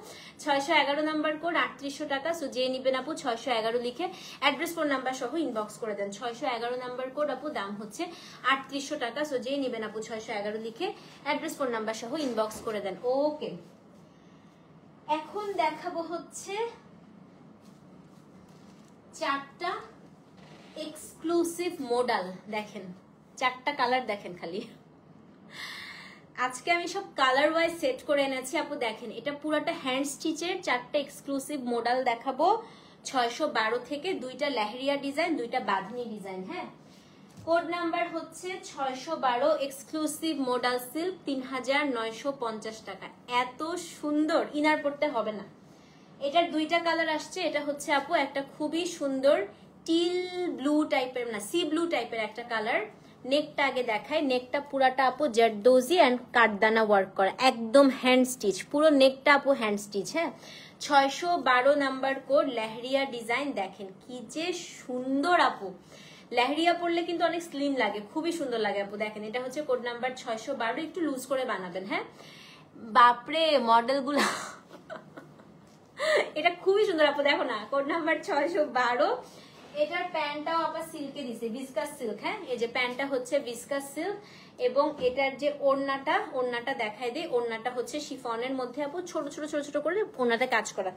611 নাম্বার কোড 3800 টাকা। সো যে নিবেন আপু 611 লিখে অ্যাড্রেস ফোন নাম্বার সহ ইনবক্স করে দেন। 611 নাম্বার কোড আপু, দাম হচ্ছে 3800 টাকা। সো যে নিবেন আপু 611 লিখে অ্যাড্রেস ফোন নাম্বার সহ ইনবক্স করে দেন। ওকে, এখন দেখাবো হচ্ছে 4টা এক্সক্লুসিভ মডেল। দেখেন 4টা কালার দেখেন খালি, আজকে আমি সব কালার ওয়াইজ সেট করে এনেছি আপু। দেখেন এটা পুরাটা হ্যান্ড স্টিচের 4টা এক্সক্লুসিভ মডেল দেখাবো। 612 থেকে 2টা লেহেরিয়া ডিজাইন, 2টা বাঁধনি ডিজাইন। হ্যাঁ কোড নাম্বার হচ্ছে 612, এক্সক্লুসিভ মডেল সিল্ক 3950 টাকা। এত সুন্দর, ইনার পড়তে হবে না। এটার 2টা কালার আসছে, এটা হচ্ছে আপু একটা খুবই সুন্দর টিল ব্লু টাইপের, না সি ব্লু টাইপের একটা কালার। নেকটা আগে দেখাই, নেকটা পুরাটা আপু জারদোজি এন্ড কাঠদানা ওয়ার্ক করা, একদম হ্যান্ড স্টিচ, পুরো নেকটা আপু হ্যান্ড স্টিচ। হ্যাঁ 612 নাম্বার কোড, লেহেরিয়া ডিজাইন। দেখেন কি যে সুন্দর আপু, লেহেরিয়া পরলে কিন্তু অনেক স্লিম লাগে, খুবই সুন্দর লাগে আপু। দেখেন এটা হচ্ছে কোড নাম্বার 612, একটু লুজ করে বানাবেন। হ্যাঁ বাপরে মডেলগুলো এটা খুবই সুন্দর আপু, দেখো না কোড নাম্বার 612। এটার প্যান্টটাও আবার সিল্কে দিছে, ভিসকাস সিল্ক। হ্যাঁ এই যে প্যান্টটা হচ্ছে ভিসকাস সিল্ক, এবং এটার যে ওড়নাটা দেখাই দেয়, ওড়নাটা হচ্ছে শিফনের মধ্যে আপু ছোট ছোট ছোট ছোট করে ওড়নাতে কাজ করা।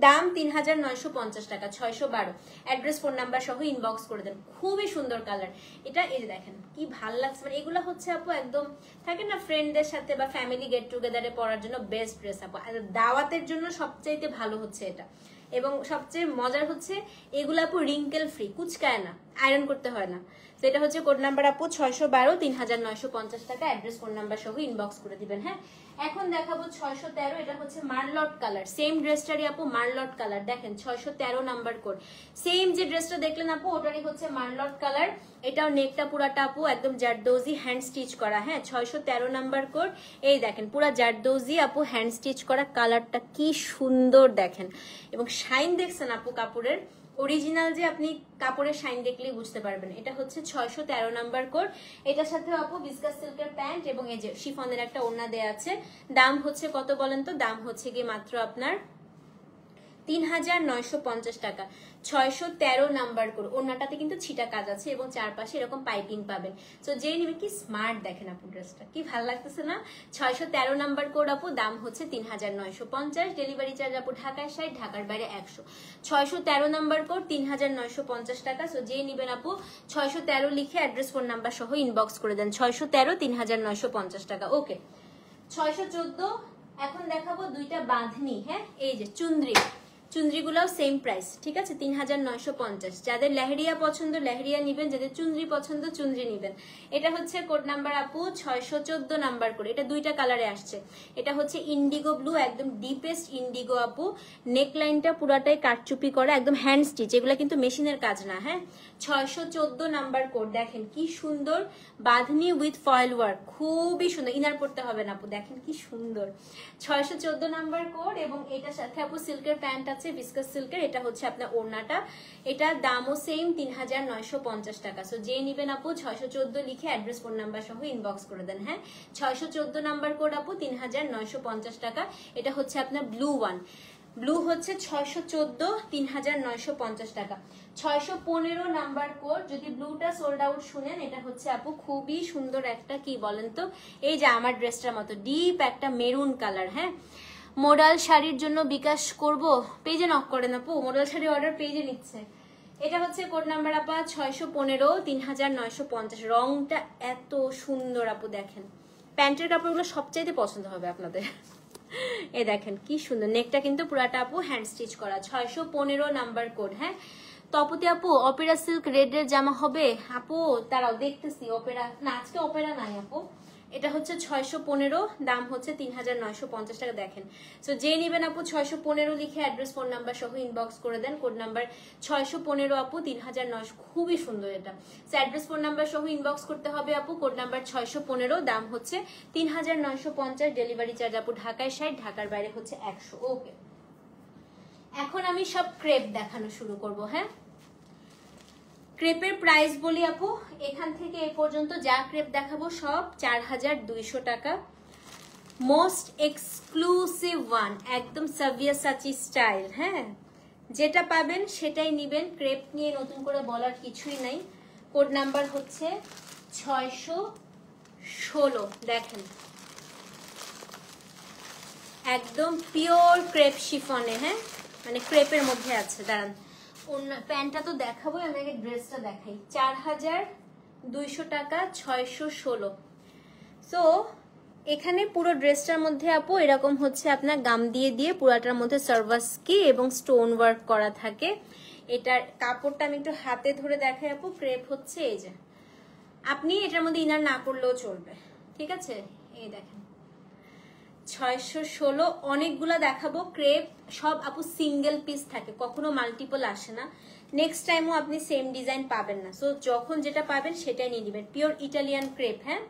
দাম 3950 টাকা, 612। অ্যাড্রেস ফোন নাম্বার সহ ইনবক্স করে দেন। খুবই সুন্দর কালার এটা, এই যে দেখেন কি ভালো লাগছে। মানে এগুলো হচ্ছে আপু একদম থাকে না ফ্রেন্ডদের সাথে বা ফ্যামিলি গেট টুগেদারে পরার জন্য বেস্ট ড্রেস আপু। দাওয়াতের জন্য সবচাইতে ভালো হচ্ছে এটা, এবং সবচেয়ে মজার হচ্ছে এগুলো আপু রিঙ্কেল ফ্রি, কুচকায় না, আয়রন করতে হয় না। সেটা হচ্ছে কোড নাম্বার আপু 612, 3950 টাকা। অ্যাড্রেস ফোন নাম্বার সহ ইনবক্স করে দিবেন। হ্যাঁ এখন দেখাবো 613, এটা হচ্ছে মার্লট কালার, সেম ড্রেসটারই আপু মার্লট কালার। দেখেন 613 নাম্বার কোড, সেম যে ড্রেসটা দেখলেন আপু ওটারই হচ্ছে মার্লট কালার। এটাও নেকটা পুরাটা আপু একদম জারদোজি হ্যান্ড স্টিচ করা। হ্যাঁ 613 নাম্বার কোড, এই দেখেন পুরা জারদোজি আপু হ্যান্ড স্টিচ করা, কালারটা কি সুন্দর দেখেন, এবং শাইন দেখছেন আপু কাপড়ের, অরিজিনাল যে আপনি কাপড়ের শাইন দেখলেই বুঝতে পারবেন। এটা হচ্ছে 613 নাম্বার কোড। এটার সাথে আপু ভিসকাস সিল্কের প্যান্ট এবং এই যে শিফনের একটা ওড়না দেয়া আছে। দাম হচ্ছে কত বলেন তো, দাম হচ্ছে কি মাত্র আপনার 3950 টাকা। 613 নাম্বার কোড, ওড়নাটাতে কিন্তু ছিটা কাজ আছে এবং চারপাশে এরকম পাইপিং পাবেন। তো যেই নিবে কি স্মার্ট, দেখেন আপু ড্রেসটা কি ভালো লাগতেছে না। 613 নাম্বার কোড আপু, দাম হচ্ছে 3950, ডেলিভারি চার্জ আপু ঢাকায় 60, ঢাকার বাইরে 100। 613 নাম্বার কোড 3950 টাকা। সো যেই নিবেন আপু 613 লিখে অ্যাড্রেস ফোন নাম্বার সহ ইনবক্স করে দেন। 613, 3950 টাকা। ওকে 614, এখন দেখাবো 2টা বাঁধনি। হ্যাঁ এই যে চুন্দ্রিগুলোও সেম প্রাইস, ঠিক আছে 3950। যাদের লেহেরিয়া পছন্দ লেহেরিয়া নিবেন, যাদের চুন্দ্রি পছন্দ চুন্দ্রি নিবেন। এটা হচ্ছে কোড নাম্বার আপু 614 নাম্বার করে, এটা 2টা কালারে আসছে। এটা হচ্ছে ইন্ডিগো ব্লু, একদম ডিপেস্ট ইন্ডিগো আপু। নেকলাইনটা পুরাটাই কাটচুপি করা, একদম হ্যান্ড স্টিচ, এগুলা কিন্তু মেশিনের কাজ না। হ্যাঁ 614 নাম্বার কোড, দেখেন কি সুন্দর বাঁধনি উইথ ফয়েল ওয়ার্ক, খুবই সুন্দর, ইনার পড়তে হবে না আপু, দেখেন কি সুন্দর। 614 নাম্বার কোড, এবং এটার সাথে আপু সিল্কের প্যান্ট আছে ভিসকাস সিল্কের। এটা হচ্ছে আপনার ওড়নাটা, এটার দামও সেম 3950 টাকা। সো যে নিবেন আপু 614 লিখে অ্যাড্রেস ফোন নাম্বার সহ ইনবক্স করে দেন। হ্যাঁ 614 নাম্বার কোড আপু 3950 টাকা। এটা হচ্ছে আপনার ব্লু ওয়ান, ব্লু হচ্ছে 614, 3950 টাকা। 615 নাম্বার কোড, যদি ব্লুটা সোল্ড আউট শুনেন, এটা হচ্ছে আপু খুবই সুন্দর একটা কি বলেন তো, এই যে আমার ড্রেসটার মতো ডিপ একটা মেরুন কালার। হ্যাঁ মডাল শাড়ির জন্য বিকাশ করব, পেজে নক করেন আপু, মডাল শাড়ি অর্ডার পেজে নিচ্ছে। এটা হচ্ছে কোড নাম্বার আপা 615, 3950। রংটা এত সুন্দর আপু, দেখেন প্যান্টের কাপড়গুলো সবচাইতে পছন্দ হবে আপনাদের। এ দেখেন কি সুন্দর, নেকটা কিন্তু পুরাটা আপু হ্যান্ড স্টিচ করা। 615 নাম্বার কোড। হ্যাঁ তপতি আপু অপেরা সিল্ক রেড এর জামা হবে আপু, তারাও দেখতেছি। অপেরা না, আজকে অপেরা নাই আপু, এটা হচ্ছে 615, দাম হচ্ছে 3950 টাকা। দেখেন, সো যে নেবেন আপু 615 লিখে অ্যাড্রেস ফোন নাম্বার সহ ইনবক্স করে দেন, কোড নাম্বার 615 আপু 3900। খুবই সুন্দর এটা। সো অ্যাড্রেস ফোন নাম্বার সহ ইনবক্স করতে হবে আপু, কোড নাম্বার 615, দাম হচ্ছে 3950। ডেলিভারি চার্জ আপু ঢাকায় 60, ঢাকার বাইরে হচ্ছে 100। ওকে, এখন আমি সব ক্রেপ দেখানো শুরু করব। হ্যাঁ, ক্রেপের প্রাইস বলি আপু, এখান থেকে এ পর্যন্ত যা ক্রেপ দেখাবো সব 4200 টাকা। মোস্ট এক্সক্লুসিভ ওয়ান, একদম সাভিয়াসাচি স্টাইল। হ্যাঁ, যেটা পাবেন সেটাই নিবেন, ক্রেপ নিয়ে নতুন করে বলার কিছুই নাই। কোড নাম্বার হচ্ছে 616। দেখেন, একদম পিওর ক্রেপ শিফনে। হ্যাঁ, মানে ক্রেপের মধ্যে আছে। দাঁড়ান, প্যান্টটা তো দেখাবো, আমি আগে ড্রেসটা দেখাই। 4200 টাকা, 616। সো এখানে পুরো ড্রেসটার মধ্যে আপু এরকম হচ্ছে আপনার গাম দিয়ে দিয়ে পুরাটার মধ্যে সার্ভাসকি এবং স্টোন ওয়ার্ক করা থাকে। এটার কাপড়টা আমি একটু হাতে ধরে দেখাই আপু। ক্রেপ হচ্ছে এই যে, আপনি এটার মধ্যে ইনার না করলেও চলবে, ঠিক আছে। এই দেখেন 616, অনেকগুলা দেখাবো। ক্রেপ সব আপু সিঙ্গেল পিস থাকে, কখনো মাল্টিপল আসে না। নেক্সট টাইমও আপনি সেম ডিজাইন পাবেন না। সো যখন যেটা পাবেন সেটাই নিয়ে নেবেন। Pure Italian crepe. হ্যাঁ,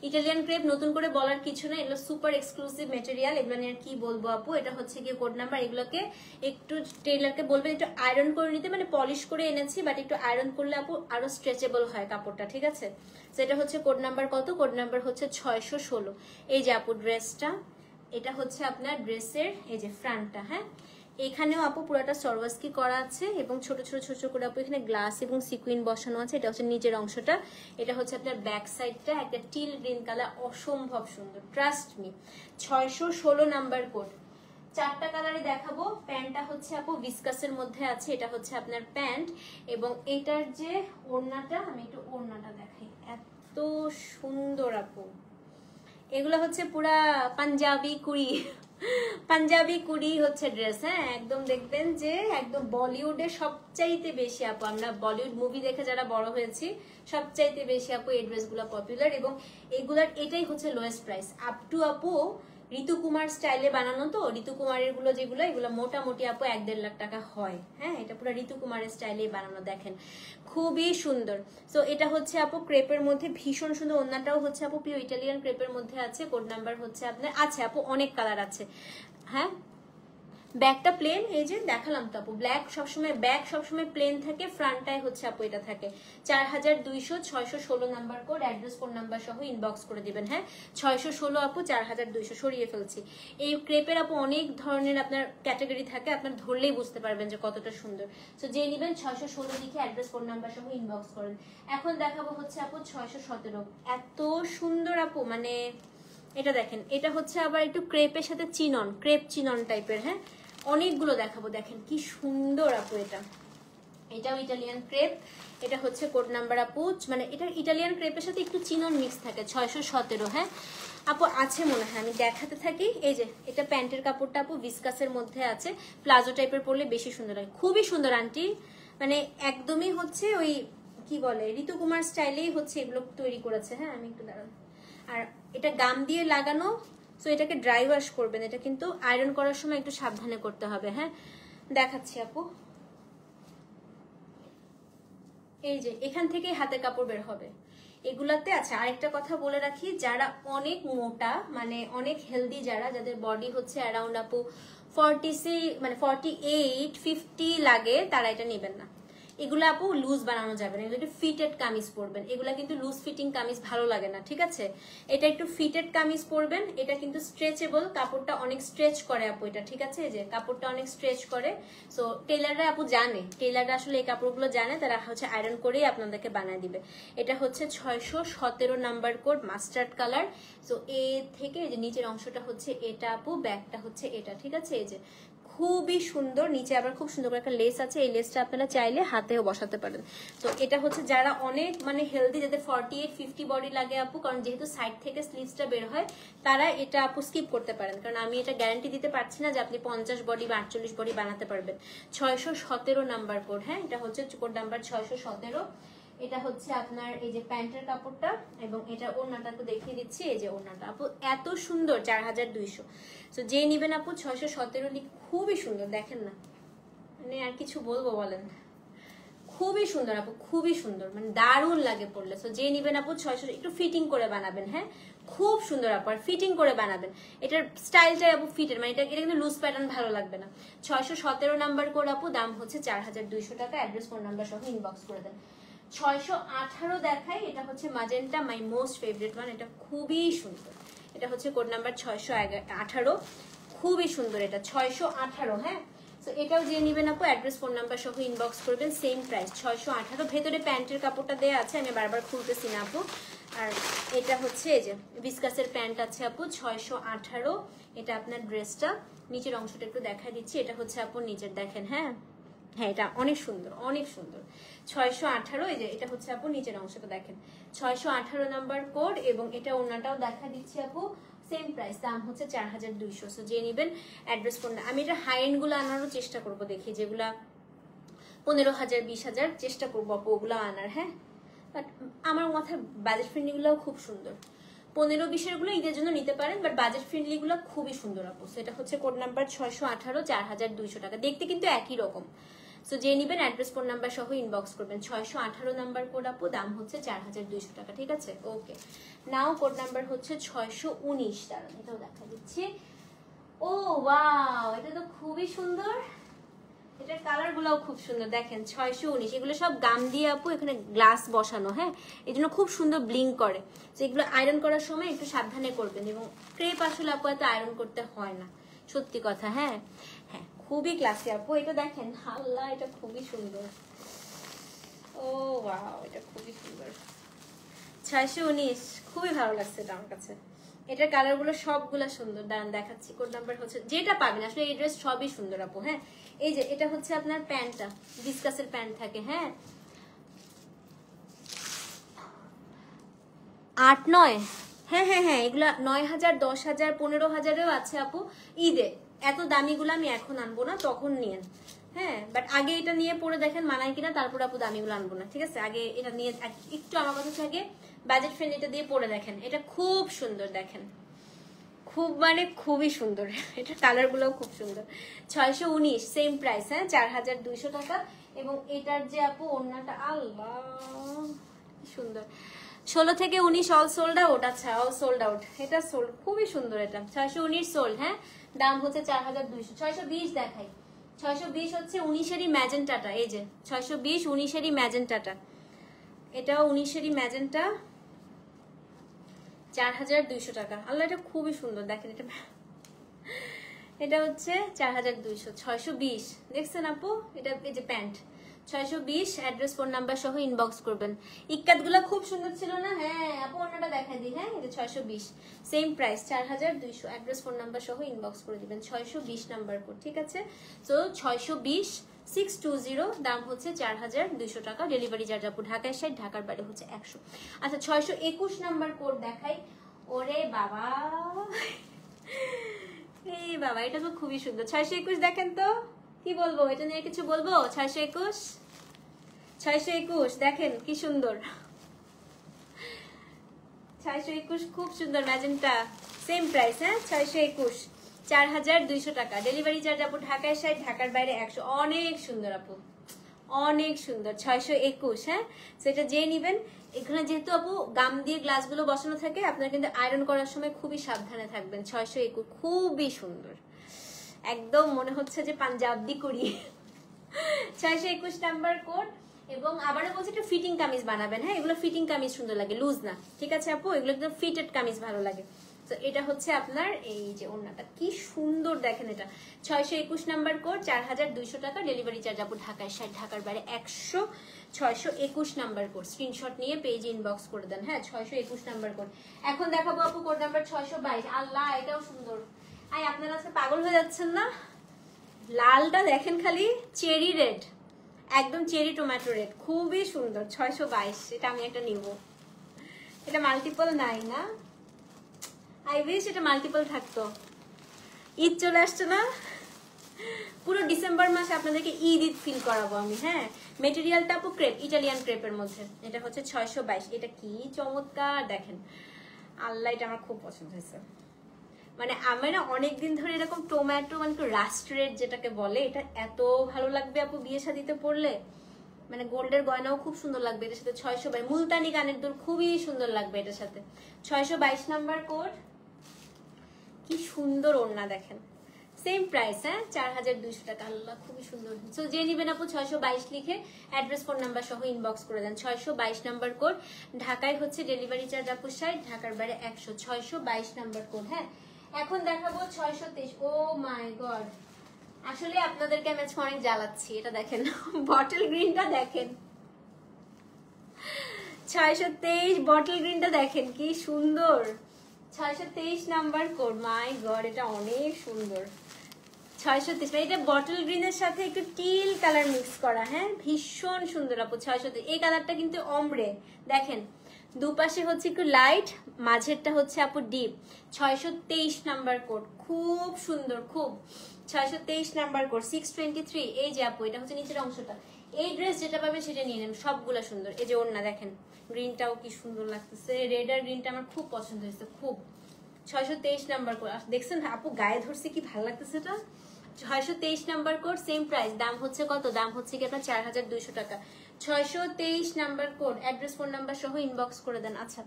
ইটালিয়ান ক্রেপ নতুন করে বলার কিছু না, এগুলো সুপার এক্সক্লুসিভ মেটেরিয়াল। এগুলো নিয়ে কি বলবো আপু, এটা হচ্ছে গিয়ে কোড নাম্বার। এগুলোকে একটু টেইলারকে বলবেন একটু আয়রন করে নিতে, মানে পলিশ করে এনেছি, বাট একটু আয়রন করলে আপু আরো স্ট্রেচেবল হয় কাপড়টা, ঠিক আছে। সেটা হচ্ছে কোড নাম্বার কত, কোড নাম্বার হচ্ছে 616। এই যে আপু ড্রেসটা, এটা হচ্ছে আপনার ড্রেসের এই যে ফ্রন্টটা। হ্যাঁ, এখানেও আপু পুরোটা সরওয়াসকি করা আছে এবং ছোট ছোট ছোট ছোট করে আপু এখানে গ্লাস এবং সিকুইন বসানো আছে। এটা হচ্ছে নিচের অংশটা, এটা হচ্ছে আপনার ব্যাক সাইডটা, একটা টিল গ্রিন কালার, অসম্ভব সুন্দর, ট্রাস্ট মি। 616 number code. 4টা কালারে দেখাবো। প্যান্টটা হচ্ছে আপু ভিসকাসের মধ্যে আছে, এটা হচ্ছে আপনার প্যান্ট। এবং এটার যে ওড়নাটা, আমি একটু ওড়নাটা দেখাই, এত সুন্দর আপু। এগুলো হচ্ছে পুরা পাঞ্জাবি কুড়ি, পাঞ্জাবি কুড়ি হচ্ছে ড্রেস। হ্যাঁ, একদম দেখবেন যে একদম বলিউডে সবচাইতে বেশি আপু, আমরা বলিউড মুভি দেখে যারা বড় হয়েছি সবচাইতে বেশি আপু এই ড্রেসগুলো পপুলার। এবং এগুলার এটাই হচ্ছে লোয়েস্ট প্রাইস। আপ টু আপু ঋতু কুমার স্টাইলে বানানো, তো ঋতু কুমারের গুলো যেগুলো, এগুলো মোটামুটি আপু 1-1.5 লাখ টাকা হয়। হ্যাঁ, এটা পুরো ঋতু কুমারের স্টাইলে বানানো, দেখেন খুবই সুন্দর। সো এটা হচ্ছে আপু ক্রেপের মধ্যে ভীষণ সুন্দর। ওন্নাটাও হচ্ছে আপু পিওর ইটালিয়ান ক্রেপের মধ্যে আছে। কোড নাম্বার হচ্ছে আপনার আছে আপু, অনেক কালার আছে। হ্যাঁ, ব্যাকটা প্লেন, এই যে দেখালাম তো আপু, ব্ল্যাক সবসময়, ব্যাক সবসময় প্লেন থাকে, ফ্রন্টটাই হচ্ছে আপু এটা থাকে। 4200, 616 number code, address phone number সহ ইনবক্স করে দিবেন। হ্যাঁ, 616 আপু, 4200 সরিয়ে ফেলছি। এই ক্রেপের আপু অনেক ধরনের আপনার ক্যাটাগরি থাকে, আপনার ধরলেই বুঝতে পারবেন যে কতটা সুন্দর। সো যে নেবেন 616 লিখে অ্যাড্রেস ফোন নাম্বার সহ ইনবক্স করেন। এখন দেখাবো হচ্ছে আপু 617, এত সুন্দর আপু, মানে এটা দেখেন, এটা হচ্ছে আবার একটু ক্রেপের সাথে চিনন, ক্রেপ চিনন টাইপের। হ্যাঁ, অনেকগুলো দেখাবো, দেখেন কি সুন্দর আপু। এটাও ইটালিয়ান ক্রেপ। এটা হচ্ছে কোড নাম্বার আপু, মানে এটা ইটালিয়ান ক্রেপের সাথে একটু চিনন মিক্স থাকে। 617। হ্যাঁ আপু, আছে মনে হয়, আমি দেখাতে থাকি। এই যে এটা প্যান্টের কাপড়টা আপু ভিসকাসের মধ্যে আছে, প্লাজো টাইপের পরলে বেশি সুন্দর হয়। খুবই সুন্দর আন্টি, মানে একদমই হচ্ছে ওই কি বলে ঋতু কুমার স্টাইলেই হচ্ছে এগুলো তৈরি করেছে। হ্যাঁ, আমি একটু দাঁড়ান। আর এটা গাম দিয়ে লাগানো, সো এটাকে ড্রাই ওয়াশ করবেন, এটা কিন্তু আয়রন করার সময় একটু সাবধানে করতে হবে। হ্যাঁ, দেখাচ্ছি আপু। এই যে এখান থেকে হাতের কাপড় বের হবে এগুলাতে। আচ্ছা, আরেকটা কথা বলে রাখি, যারা অনেক মোটা, মানে অনেক হেলদি, যাদের বডি হচ্ছে অ্যারাউন্ড আপু 40 মানে 48-50 লাগে, তারা এটা নেবেন না। এগুলো আপু লুজ বানানো যাবে না, এগুলো একটু ফিটেড কামিজ পরবেন। এগুলা কিন্তু লুজ ফিটিং কামিজ ভালো লাগে না, ঠিক আছে। এটা একটু ফিটেড কামিজ পরবেন, এটা কিন্তু স্ট্রেচেবল, কাপড়টা অনেক স্ট্রেচ করে আপু এটা, ঠিক আছে। এই যে কাপড়টা অনেক স্ট্রেচ করে। সো টেলাররা আপু জানে, টেলাররা আসলে এই কাপড়গুলো জানে, তারা হচ্ছে আয়রন করেই আপনাদেরকে বানিয়ে দিবে। এটা হচ্ছে 617 number code, mustard colour. So এ থেকে এই যে নিচের অংশটা হচ্ছে এটা আপু, ব্যাকটা হচ্ছে এটা, ঠিক আছে। এই যে খুবই সুন্দর, নিচে আবার খুব সুন্দর করে একটা লেস আছে, এই লেসটা আপনারা চাইলে হাতেও বসাতে পারেন। তো এটা হচ্ছে যারা অনেক মানে হেলদি, যাদের 48-50 বডি লাগে আপু, কারণ যেহেতু সাইড থেকে স্লিভসটা বের হয়, তারা এটা আপু স্কিপ করতে পারেন, কারণ আমি এটা গ্যারান্টি দিতে পারছি না যে আপনি 50 বডি বা 48 বডি বানাতে পারবেন। 617 নাম্বার কোড। হ্যাঁ, এটা হচ্ছে কোড নাম্বার 617। এটা হচ্ছে আপনার এই যে প্যান্টের কাপড়টা, এবং এটা ওড়নাটা একটু দেখিয়ে দিচ্ছি। এই যে ওড়নাটা আপু এত সুন্দর, 4200। তো যে নিবেন আপু 617 খুবই সুন্দর, দেখেন না, মানে আর কিছু বলবো বলেন, খুবই সুন্দর আপু, খুবই সুন্দর, মানে দারুণ লাগে পরলে। তো যে নিবেন আপু 600, একটু ফিটিং করে বানাবেন, হ্যাঁ খুব সুন্দর আপু, আর ফিটিং করে বানাবেন। এটার স্টাইলটাই আপু ফিটের, মানে এটা কিন্তু লুজ প্যাটার্ন ভালো লাগবে না। 617 নাম্বার কোড আপু, দাম হচ্ছে 4200 টাকা। অ্যাড্রেস ফোন নাম্বার সহ ইনবক্স করে দেন। 618 দেখাই, এটা হচ্ছে magenta, my most favourite one, এটা খুবই সুন্দর। এটা হচ্ছে কোড নাম্বার 618, খুবই সুন্দর এটা 618, হ্যাঁ। তো এটাও যে নেবেন আপু অ্যাড্রেস ফোন নাম্বার সহ ইনবক্স করবেন, সেম প্রাইস 618। ভেতরে প্যান্টের কাপড়টা দেওয়া আছে, আমি বারবার খুলতেছি না আপু। আর এটা হচ্ছে এই যে বিসকাসের প্যান্ট আছে আপু 618, এটা আপনার ড্রেসটা। নিচের অংশটা একটু দেখা দিচ্ছি, এটা হচ্ছে আপু নিচের, দেখেন, হ্যাঁ হ্যাঁ এটা অনেক সুন্দর, অনেক সুন্দর। 618, এই যে এটা হচ্ছে আপু নিচের অংশটা দেখেন, 618 নাম্বার কোড, এবং এটা ওনাটাও দেখা দিচ্ছি আপু, সেম প্রাইস, দাম হচ্ছে 4200। সো যে নেবেন অ্যাড্রেস ফোন। আমি এটা হাই এন্ড গুলো আনারও চেষ্টা করবো, দেখি যেগুলা 15,000 20,000 চেষ্টা করবো আপু ওগুলো আনার, হ্যাঁ। বাট আমার মাথায় বাজেট ফ্রেন্ডলি গুলোও খুব সুন্দর। 15-20 গুলো ঈদের জন্য নিতে পারেন, বাট বাজেট ফ্রেন্ডলি গুলো খুবই সুন্দর আপু। সেটা হচ্ছে কোড নাম্বার 618, 4200 টাকা, দেখতে কিন্তু একই রকম। সো যে নিবেন অ্যাড্রেস ফোন নাম্বার সহ ইনবক্স করবেন। 618 নাম্বার কোড আপু, দাম হচ্ছে 4200 টাকা, ঠিক আছে। ওকে, নাও কোড নাম্বার হচ্ছে 619, দাঁড়ান এটাও দেখা দিচ্ছি। ও ওয়াও, এটা তো খুবই সুন্দর, এটার কালার গুলাও খুব সুন্দর, দেখেন 619। এগুলো সব গাম দিয়ে আপু, এখানে গ্লাস বসানো, হ্যাঁ, এই জন্য খুব সুন্দর ব্লিঙ্ক করে। তো এগুলো আয়রন করার সময় একটু সাবধানে করবেন, এবং ক্রেপ আসলে আপু এত আয়রন করতে হয় না, সত্যি কথা, হ্যাঁ হ্যাঁ খুবই ক্লাসি আপু। এটা দেখেন, আল্লাহ এটা খুবই সুন্দর, ও ওয়াও এটা খুবই সুন্দর। 619, খুবই ভালো লাগছে এটা আমার কাছে। এটার কালার গুলো সবগুলা সুন্দর, দাঁড়ান দেখাচ্ছি। কোড নাম্বার হচ্ছে, যেটা পাবেন আসলে এই ড্রেস সবই সুন্দর আপু, হ্যাঁ। এই যে এটা হচ্ছে আপনার প্যান্টটা, ডিসকাসের প্যান্ট থাকে, হ্যাঁ 8-9, হ্যাঁ হ্যাঁ হ্যাঁ এগুলা 9000 10,000 15,000-এও আছে আপু। ঈদে এত দামিগুলো আমি এখন আনবো না, তখন নিয়েন, হ্যাঁ। বাট আগে এটা নিয়ে পরে দেখেন মানায় কিনা, তারপর আপু দামিগুলো আনবো না, ঠিক আছে। আগে এটা নিয়ে একটু আমার কথা আগে বাজেট ফ্রেন্ড এটা দিয়ে পরে দেখেন, এটা খুব সুন্দর, দেখেন খুব মানে খুবই সুন্দর। এটা কালার গুলো খুব সুন্দর। 619 সেম প্রাইস, হ্যাঁ 4200 টাকা। এবং এটার যে আপু ওড়নাটা, আল্লাহ কি সুন্দর, 16 থেকে 19 অল সোল্ড আউট। আচ্ছা অল সোল্ড আউট, এটা সোল্ড, খুবই সুন্দর এটা। 619 সোল্ড, হ্যাঁ দাম হচ্ছে 4200। 620 দেখাই, 620 হচ্ছে 19-এরই ম্যাজেন্টাটা, এই যে 620 19-এরই ম্যাজেন্টাটা, এটাও 19-এরই ম্যাজেন্টা, 4200 টাকা। আল্লাহ এটা খুবই সুন্দর, দেখেন এটা, এটা হচ্ছে 4200। 620 দেখছেন আপু, এটা এই যে প্যান্ট 620। অ্যাড্রেস ফোন নাম্বার সহ ইনবক্স করবেন। ইক্কাত গুলা খুব সুন্দর ছিল না, হ্যাঁ আপু অন্যটা দেখাই দিই, হ্যাঁ এটা 620 same price 4200। Address phone number সহ ইনবক্স করে দিবেন, 620 নাম্বার কোড, ঠিক আছে। সো 620 620, দাম হচ্ছে 4200 টাকা। ডেলিভারি চার্জ আপু ঢাকায় 60, ঢাকার বাইরে হচ্ছে 100। আচ্ছা 621 নাম্বার কোড দেখাই। ওরে বাবা, এই বাবা এটা তো খুবই সুন্দর। 621 দেখেন তো, কি বলবো এটা নিয়ে, কিছু বলবো? 621 দেখেন কি সুন্দর, 621 খুব সুন্দর ম্যাজেন্টা, সেম প্রাইস, হ্যাঁ 621 4200 টাকা। ডেলিভারি চার্জ আপু ঢাকায় 60, ঢাকার বাইরে 100। অনেক সুন্দর আপু, অনেক সুন্দর। 621, হ্যাঁ সেটা যে নিবেন। এখানে যেহেতু আপু গাম দিয়ে গ্লাসগুলো বসানো থাকে, আপনার কিন্তু আয়রন করার সময় খুবই সাবধানে থাকবেন। 621 খুবই সুন্দর, একদম মনে হচ্ছে যে পাঞ্জাবি করি। 621 নাম্বার কোড। এবং আবারও বলছি একটু ফিটিং কামিজ বানাবেন, হ্যাঁ এগুলো ফিটিং কামিজ সুন্দর লাগে, লুজ না, ঠিক আছে আপু, এগুলো একদম ফিটেড কামিজ ভালো লাগে। তো এটা হচ্ছে আপনার এই যে ওড়নাটা, কি সুন্দর দেখেন এটা। 621 নাম্বার কোড, 4200 টাকা। ডেলিভারি চার্জ আপু ঢাকায় 60, ঢাকার বাইরে 100। 621 নাম্বার কোড, স্ক্রিনশট নিয়ে পেজে ইনবক্স করে দেন, হ্যাঁ 621 নাম্বার কোড। এখন দেখাবো আপু কোড নাম্বার 622। আল্লাহ এটাও সুন্দর, আই আপনারা আজকে পাগল হয়ে যাচ্ছেন না? লালটা দেখেন খালি, চেরি রেড, একদম চেরি টমেটো রেড, খুবই সুন্দর। 622, এটা আমি একটা নিব। এটা মাল্টিপল নাই না, আই উইশ এটা মাল্টিপল থাকতো। ঈদ চলে আসছে না, পুরো ডিসেম্বর ডিসেম্বর মাসে আপনাদেরকে ঈদ ফিল করাবো আমি। হ্যাঁ, মেটেরিয়ালটা আপু ক্রেপ, ইটালিয়ান ক্রেপের মধ্যে। এটা হচ্ছে 622। এটা কি চমৎকার দেখেন, আল্লাহ, এটা আমার খুব পছন্দ হয়েছে। মানে আমি না অনেকদিন ধরে এরকম টোম্যাটো মানে একটু রাস্ট্রেড যেটাকে বলে, এটা এত ভালো লাগবে আপু বিয়ে শাদিতে পরলে। মানে গোল্ডের গয়নাও খুব সুন্দর লাগবে এটার সাথে। 622 মুলতানি কানের দুল খুবই সুন্দর লাগবে এটার সাথে। 622 নাম্বার কোড, কি সুন্দর ওড়না দেখেন। সেম প্রাইস, হ্যাঁ, 4200 টাকা। আল্লাহ, খুবই সুন্দর। সো যে নিবেন আপু 622 লিখে অ্যাড্রেস ফোন নাম্বার সহ ইনবক্স করে দেন। 622 নাম্বার কোড। ঢাকায় হচ্ছে ডেলিভারি চার্জ আপু 60, ঢাকার বাইরে 100। 622 নাম্বার কোড। হ্যাঁ, এখন দেখাবো 623। ও মাই গড, আসলে আপনাদেরকে আমি আজকে অনেক জ্বালাচ্ছি। এটা দেখেন, বটল গ্রিনটা দেখেন, 623 বটল গ্রিনটা দেখেন কি সুন্দর। 623 নাম্বার কোড। মাই গড, এটা অনেক সুন্দর। 623, এটা বটল গ্রিনের সাথে একটু টিল কালার মিক্স করা। হ্যাঁ, ভীষণ সুন্দর আপু। 623, এই কালারটা কিন্তু অমরে দেখেন, দুপাশে হচ্ছে একটু লাইট, মাঝেরটা হচ্ছে আপু ডিপ। 623 নাম্বার কোড, খুব সুন্দর, খুব। 623 নাম্বার কোড, 623। এই যে আপু, এটা হচ্ছে নিচের অংশটা। এই ড্রেস যেটা পাবে সেটা নিয়ে নেন, সবগুলা সুন্দর। এই যে ওড়না দেখেন, গ্রিনটাও কি সুন্দর লাগতেছে। রেড আর গ্রিনটা আমার খুব পছন্দ হয়েছে, খুব। 623 নাম্বার কোড দেখছেন আপু, গায়ে ধরছে কি ভালো লাগতেছে এটা। 623 নাম্বার কোড, সেম প্রাইস। দাম হচ্ছে কত? দাম হচ্ছে কি আপনার 4200 টাকা। 623 number code, address phone number সহ ইনবক্স করে দেন। আচ্ছা,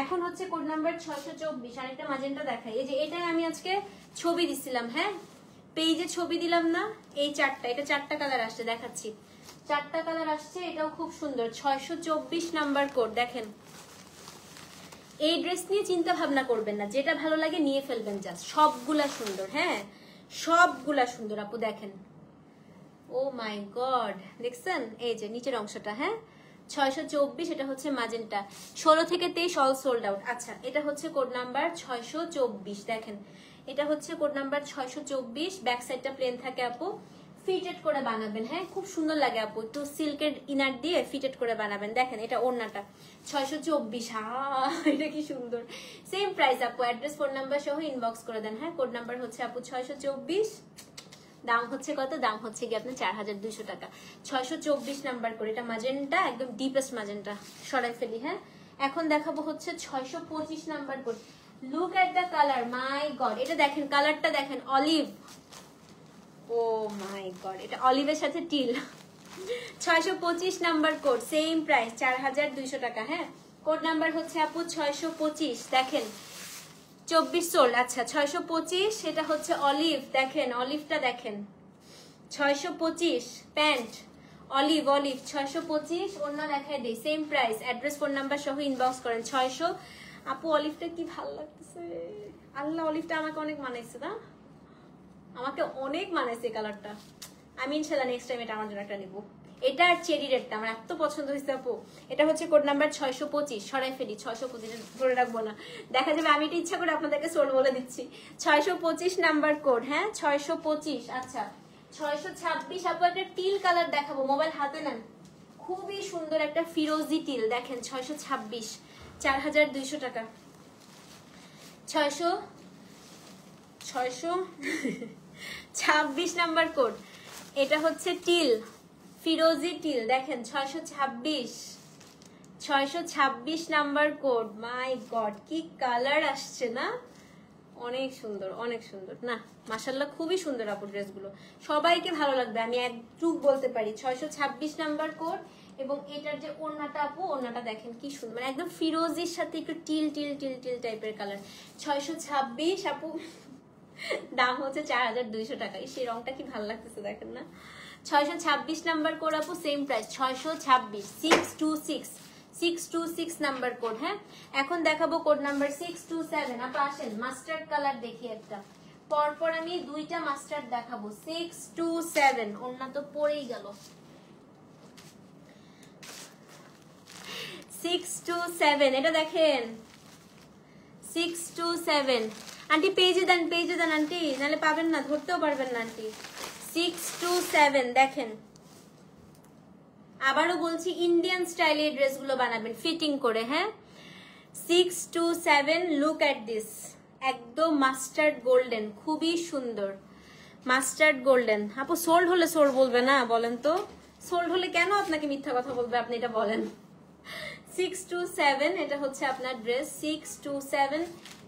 এখন হচ্ছে কোড নাম্বার 624। আরেকটা ম্যাজেন্টা দেখাই। এই যে এটাই আমি আজকে ছবি দিছিলাম। হ্যাঁ, পেজে ছবি দিলাম না, এই চারটা, এটা 4টা কালার আসছে, দেখাচ্ছি। 4টা কালার আসছে, এটাও খুব সুন্দর। 624 নাম্বার কোড দেখেন। এই ড্রেস নিয়ে চিন্তা ভাবনা করবেন না, যেটা ভালো লাগে নিয়ে ফেলবেন জাস্ট। সবগুলা সুন্দর, হ্যাঁ, সবগুলা সুন্দর আপু দেখেন। ও মাই গড, দেখছেন? এই যে নিচের অংশটা। হ্যাঁ, 624। এটা হচ্ছে ম্যাজেন্টা। 16 থেকে 23 অল সোল্ড আউট। আচ্ছা, এটা হচ্ছে কোড নাম্বার 624 দেখেন। এটা হচ্ছে কোড নাম্বার 624। ব্যাক সাইডটা প্লেন থাকে আপু, ফিটেড করে বানাবেন। হ্যাঁ, খুব সুন্দর লাগে আপু, একটু সিল্কের ইনার দিয়ে ফিটেড করে বানাবেন। দেখেন, এটা ওড়নাটা 624। হ্যাঁ, এটা কি সুন্দর। সেম প্রাইস আপু, অ্যাড্রেস ফোন নাম্বার সহ ইনবক্স করে দেন। হ্যাঁ, কোড নাম্বার হচ্ছে আপু 624। দাম হচ্ছে কত? দাম হচ্ছে কি আপনার 4200 টাকা। 624 নাম্বার করে, এটা ম্যাজেন্টা, একদম ডিপেস্ট ম্যাজেন্টা। সরাই ফেলি। হ্যাঁ, এখন দেখাবো হচ্ছে 625 নাম্বার করে। Look at the colour, my god, এটা দেখেন, কালারটা দেখেন, অলিভ। ও মাই গড, এটা অলিভের সাথে till. 625 number code, same price 4200 টাকা। হ্যাঁ, কোড নাম্বার হচ্ছে আপু 625 দেখেন, 24 সোল্ড। আচ্ছা, 625। এটা হচ্ছে অলিভ, দেখেন অলিভটা দেখেন। 625 প্যান্ট, অলিভ অলিভ 625। অন্য দেখায় দিই, same price. Address phone number সহ ইনবক্স করেন। 600। আপু অলিভটা কি ভালো লাগতেছে, আল্লাহ, অলিভটা আমাকে অনেক মানাইছে না, আমাকে অনেক মানাইছে কালারটা। আমি ইনশাল্লাহ নেক্সট টাইম এটা আমার জন্য একটা নিবো। এটা আর চেরি রেডটা আমার এত পছন্দ হয়েছে আপু। এটা হচ্ছে কোড নাম্বার 625। সরাই ফেলি, 625 ধরে রাখবো না, দেখা যাবে আমি এটা ইচ্ছা করে আপনাদেরকে সোল বলে দিচ্ছি। 625 নাম্বার কোড। হ্যাঁ, 625। আচ্ছা, 626 আপু, একটা টিল কালার দেখাবো, মোবাইল হাতে নেন। খুবই সুন্দর একটা ফিরোজি টিল দেখেন। 626, 4200 টাকা। 626 নাম্বার কোড। এটা হচ্ছে টিল, ফিরোজি টিল দেখেন। 626 নাম্বার কোড। মাই গড, কি কালার আসছে না, অনেক সুন্দর, অনেক সুন্দর না, মাশাআল্লাহ, খুবই সুন্দর আপু ড্রেসগুলো, সবাইকে ভালো লাগবে, আমি একটু বলতে পারি। 626 নাম্বার কোড। এবং এটার যে ওড়নাটা আপু, ওড়নাটা দেখেন কি সুন্দর, মানে একদম ফিরোজির সাথে একটু টিল টিল টিল টিল টাইপের কালার। 626 আপু, দাম হচ্ছে 4200 টাকা। সেই রংটা কি ভালো লাগতেছে দেখেন না। 626 নাম্বার কোড আপু, সেম প্রাইস 626। 626 number code. হ্যাঁ, এখন দেখাবো কোড নাম্বার 627। আপু আসেন, মাস্টার্ড কালার দেখি একটা, পরপর আমি দুইটা মাস্টার্ড দেখাবো। 627, ওড়না তো পরেই গেল। 627, এটা দেখেন, 627। আন্টি পেজে দেন, পেজে দেন আন্টি, নাহলে পাবেন না, ধরতেও পারবেন না আন্টি। 627 দেখেন। আবারও বলছি, ইন্ডিয়ান স্টাইলে এই ড্রেসগুলো বানাবেন ফিটিং করে। হ্যাঁ, 627। লুক এট দিস, একদম মাস্টার্ড গোল্ডেন, খুবই সুন্দর। মাস্টার্ড গোল্ডেন আপু, সোল্ড হলে সোল্ড বলবে না বলেন তো? সোল্ড হলে কেন আপনাকে মিথ্যা কথা বলবে, আপনি এটা বলেন। 627 এটা হচ্ছে আপনার ড্রেস, 627।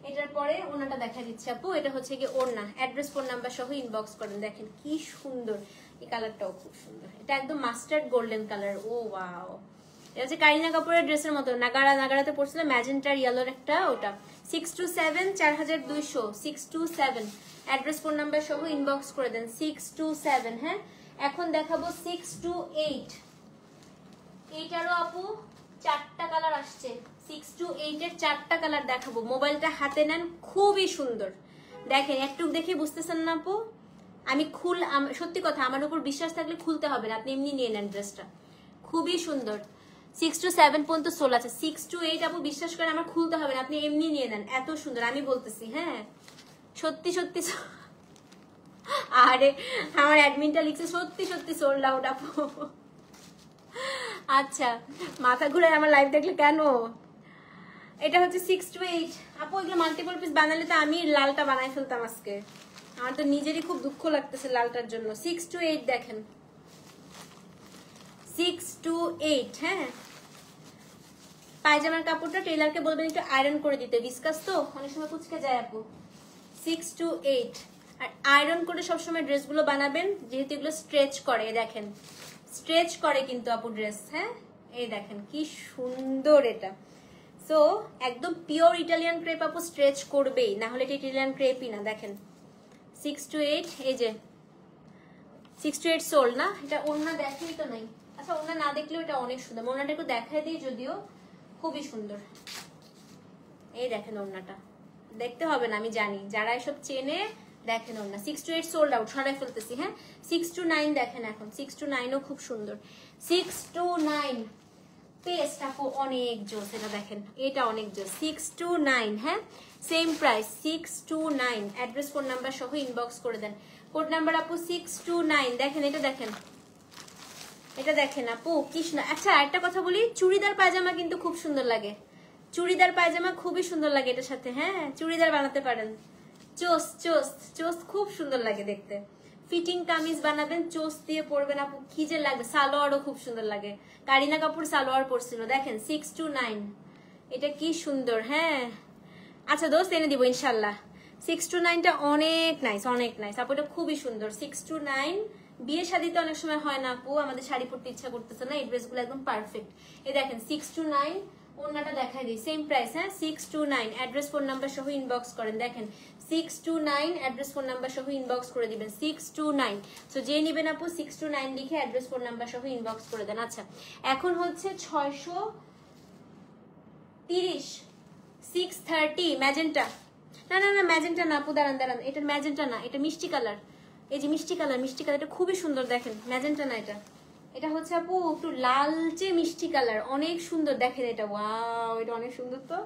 এটার পরে ওনাটা দেখা দিচ্ছে আপু, এটা হচ্ছে কি ওড়না, অ্যাড্রেস ফোন নাম্বার সহ ইনবক্স করেন। দেখেন কি সুন্দর, এই কালারটাও খুব সুন্দর, এটা একদম মাস্টার্ড গোল্ডেন কালার। ও ওয়াও, এটা হচ্ছে কারিনা কাপুরের ড্রেসের মতো, নাগারাতে পড়ছিল ম্যাজেন্টার ইয়েলোর একটা, ওটা। 627 4200, 627 অ্যাড্রেস ফোন নাম্বার সহ ইনবক্স করে দেন, 627। হ্যাঁ, এখন দেখাবো 628। এইটারও আপু 4টা কালার আসছে, 628 এর 4টা কালার দেখাবো। মোবাইলটা হাতে নেন, খুবই সুন্দর। দেখেন একটু দেখে বুঝতেছেন না আপু? আমি সত্যি কথা, আমার উপর বিশ্বাস থাকলে খুলতে হবে না, আপনি এমনি নিয়ে নেন ড্রেসটা, খুবই সুন্দর। 6 to 7 পর্যন্ত সোল আছে, 6 to 8 আপু বিশ্বাস করেন আমার খুলতে হবে না, আপনি এমনি নিয়ে নেন, এত সুন্দর আমি বলতেছি। হ্যাঁ সত্যি সত্যি, আরে আমার অ্যাডমিনটা লিখছে সত্যি সত্যি সোল্ড আউট আপু। আচ্ছা, মাথা ঘুরে আমার লাইভ দেখলে কেন? এটা হচ্ছে 6 to 8 আপু, এগুলো মাল্টিপল পিস বানালে তো আমি লালটা বানাই ফেলতাম আজকে, আমার তো নিজেরই খুব দুঃখ লাগতেছে লালটার জন্য। 6 to 8 দেখেন, 6 to 8। হ্যাঁ, পায়জামার কাপড়টা টেলারকে বলবেন একটু আয়রন করে দিতে, ডিসকাস তো অনেক সময় কুচকে যায় আপু। 6 to 8, আর আয়রন করে সবসময় ড্রেসগুলো বানাবেন, যেহেতু এগুলো স্ট্রেচ করে। দেখেন স্ট্রেচ করে কিন্তু আপু ড্রেস। হ্যাঁ, এই দেখেন কি সুন্দর এটা। সো একদম পিওর ইটালিয়ান ক্রেপ আপু, স্ট্রেচ করবেই, না হলে এটা ইটালিয়ান ক্রেপই না। দেখেন 6 to 8, এই যে 6 to 8 সোল না, এটা ওড়না দেখেই তো নাই। আচ্ছা, ওড়না না দেখলেও এটা অনেক সুন্দর, ওড়নাটা একটু দেখাই দিই, যদিও খুবই সুন্দর। এই দেখেন ওড়নাটা, দেখতে হবে না আমি জানি, যারা এসব চেনে দেখেন ওড়না। 6 to 8 সোল্ড আউট, সরাই ফেলতেছি। হ্যাঁ, 6 to 9 দেখেন, এখন 6 to 9 ও খুব সুন্দর। 6 to 9 পেস্ট আপু অনেক জোস, এটা দেখেন, এটা অনেক জোস। 6 to 9, হ্যাঁ same price, 6 to 9 address phone number সহ ইনবক্স করে দেন। কোড নাম্বার আপু 6 to 9। দেখেন এটা, দেখেন এটা, দেখেন আপু কি সুন্দর। আচ্ছা একটা কথা বলি, চুড়িদার পায়জামা কিন্তু খুব সুন্দর লাগে, চুড়িদার পায়জামা খুবই সুন্দর লাগে এটার সাথে। হ্যাঁ, চুড়িদার বানাতে পারেন, চোস চোস চোস খুব সুন্দর লাগে দেখতে। ফিটিং কামিজ বানাবেন, চোস দিয়ে পরবেন আপু, কি যে লাগবে। সালোয়ারও খুব সুন্দর লাগে, কারিনা কাপুর সালোয়ার পরছিল। দেখেন 6 to 9, এটা কি সুন্দর। হ্যাঁ, আচ্ছা দোস্ত এনে দিব ইনশাল্লাহ। 6 to 9 টা অনেক নাইস, অনেক নাইস আপু, এটা খুবই সুন্দর। 6 to 9 বিয়ে শাদিতে অনেক সময় হয় না আপু, আমাদের শাড়ি পরতে ইচ্ছা করতেছে না, এই ড্রেসগুলো একদম পারফেক্ট। এই দেখেন 6 to 9, ওড়নাটা দেখাই দিই, সেম প্রাইস। হ্যাঁ, 6 to 9 অ্যাড্রেস ফোন নাম্বার সহ ইনবক্স করেন। দেখেন 6 to 9 অ্যাড্রেস ফোন নাম্বার সহ ইনবক্স করে দিবেন, 6 to 9। সো যে নিবেন আপু 6 to 9 লিখে অ্যাড্রেস ফোন নাম্বার সহ ইনবক্স করে দেন। আচ্ছা, এখন হচ্ছে 630, 630 ম্যাজেন্টা। না না না, ম্যাজেন্টা না আপু, দাঁড়ান দাঁড়ান, এটা ম্যাজেন্টা না, এটা মিষ্টি কালার। এই যে মিষ্টি কালার, মিষ্টি কালার, এটা খুবই সুন্দর। দেখেন ম্যাজেন্টা না, এটা এটা হচ্ছে আপু একটু লালচে মিষ্টি কালার, অনেক সুন্দর। দেখেন এটা, ওয়াও এটা অনেক সুন্দর। তো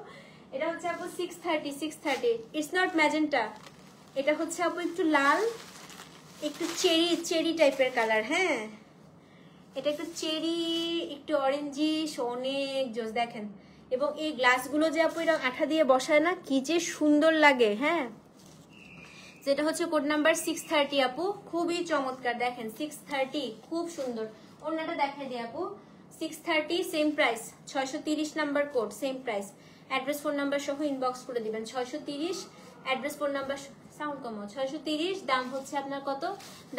এটা হচ্ছে আপু 630, 630। ইটস নট ম্যাজেন্টা, এটা হচ্ছে আপু একটু লাল, একটু চেরি চেরি টাইপের কালার। হ্যাঁ, এটা একটু চেরি, একটু অরেঞ্জিশ, অনেক জোস। দেখেন, এবং এই গ্লাসগুলো যে আপু এটা আঠা দিয়ে বসায় না, কি যে সুন্দর লাগে। হ্যাঁ, যেটা হচ্ছে কোড নাম্বার 630 আপু, খুবই চমৎকার। দেখেন 630 খুব সুন্দর। ওড়নাটা দেখাই দিই আপু, 630 same price, 630 number code, same price. Address phone number সহ ইনবক্স করে দিবেন। 630 অ্যাড্রেস ফোন নাম্বার, সাউন্ড কমাও। 630 দাম হচ্ছে আপনার কত?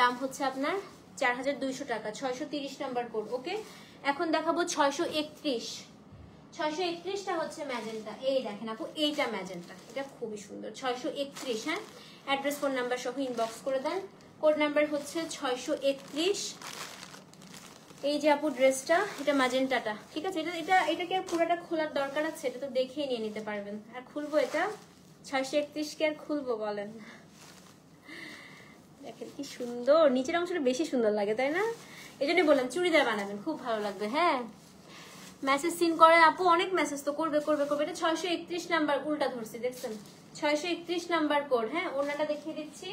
দাম হচ্ছে আপনার 4200 টাকা, 630 নাম্বার কোড। ওকে, এখন দেখাবো 631। 631টা হচ্ছে ম্যাজেন্টা। এই দেখেন আপু, এইটা ম্যাজেন্টা, এটা খুবই সুন্দর। 631, হ্যাঁ অ্যাড্রেস ফোন নাম্বার সহ ইনবক্স করে দেন। কোড নাম্বার হচ্ছে 631। এই যে আপু ড্রেসটা, এটা ম্যাজেন্টাটা, ঠিক আছে। এটা কি আর পুরোটা খোলার দরকার আছে? এটা তো দেখেই নিয়ে নিতে পারবেন। আর খুলবো এটা 631 কে আর খুলবো বলেন? দেখেন কি সুন্দর, নিচের অংশটা বেশি সুন্দর লাগে তাই না? এই জন্য বললাম চুড়িদার বানাবেন, খুব ভালো লাগবে। হ্যাঁ, মেসেজ সিন করেন আপু, অনেক মেসেজ তো করবে করবে করবে। এটা 631 নাম্বার, উল্টা ধরছি দেখছেন, 631 নাম্বার কোড। হ্যাঁ, ওড়নাটা দেখিয়ে দিচ্ছি,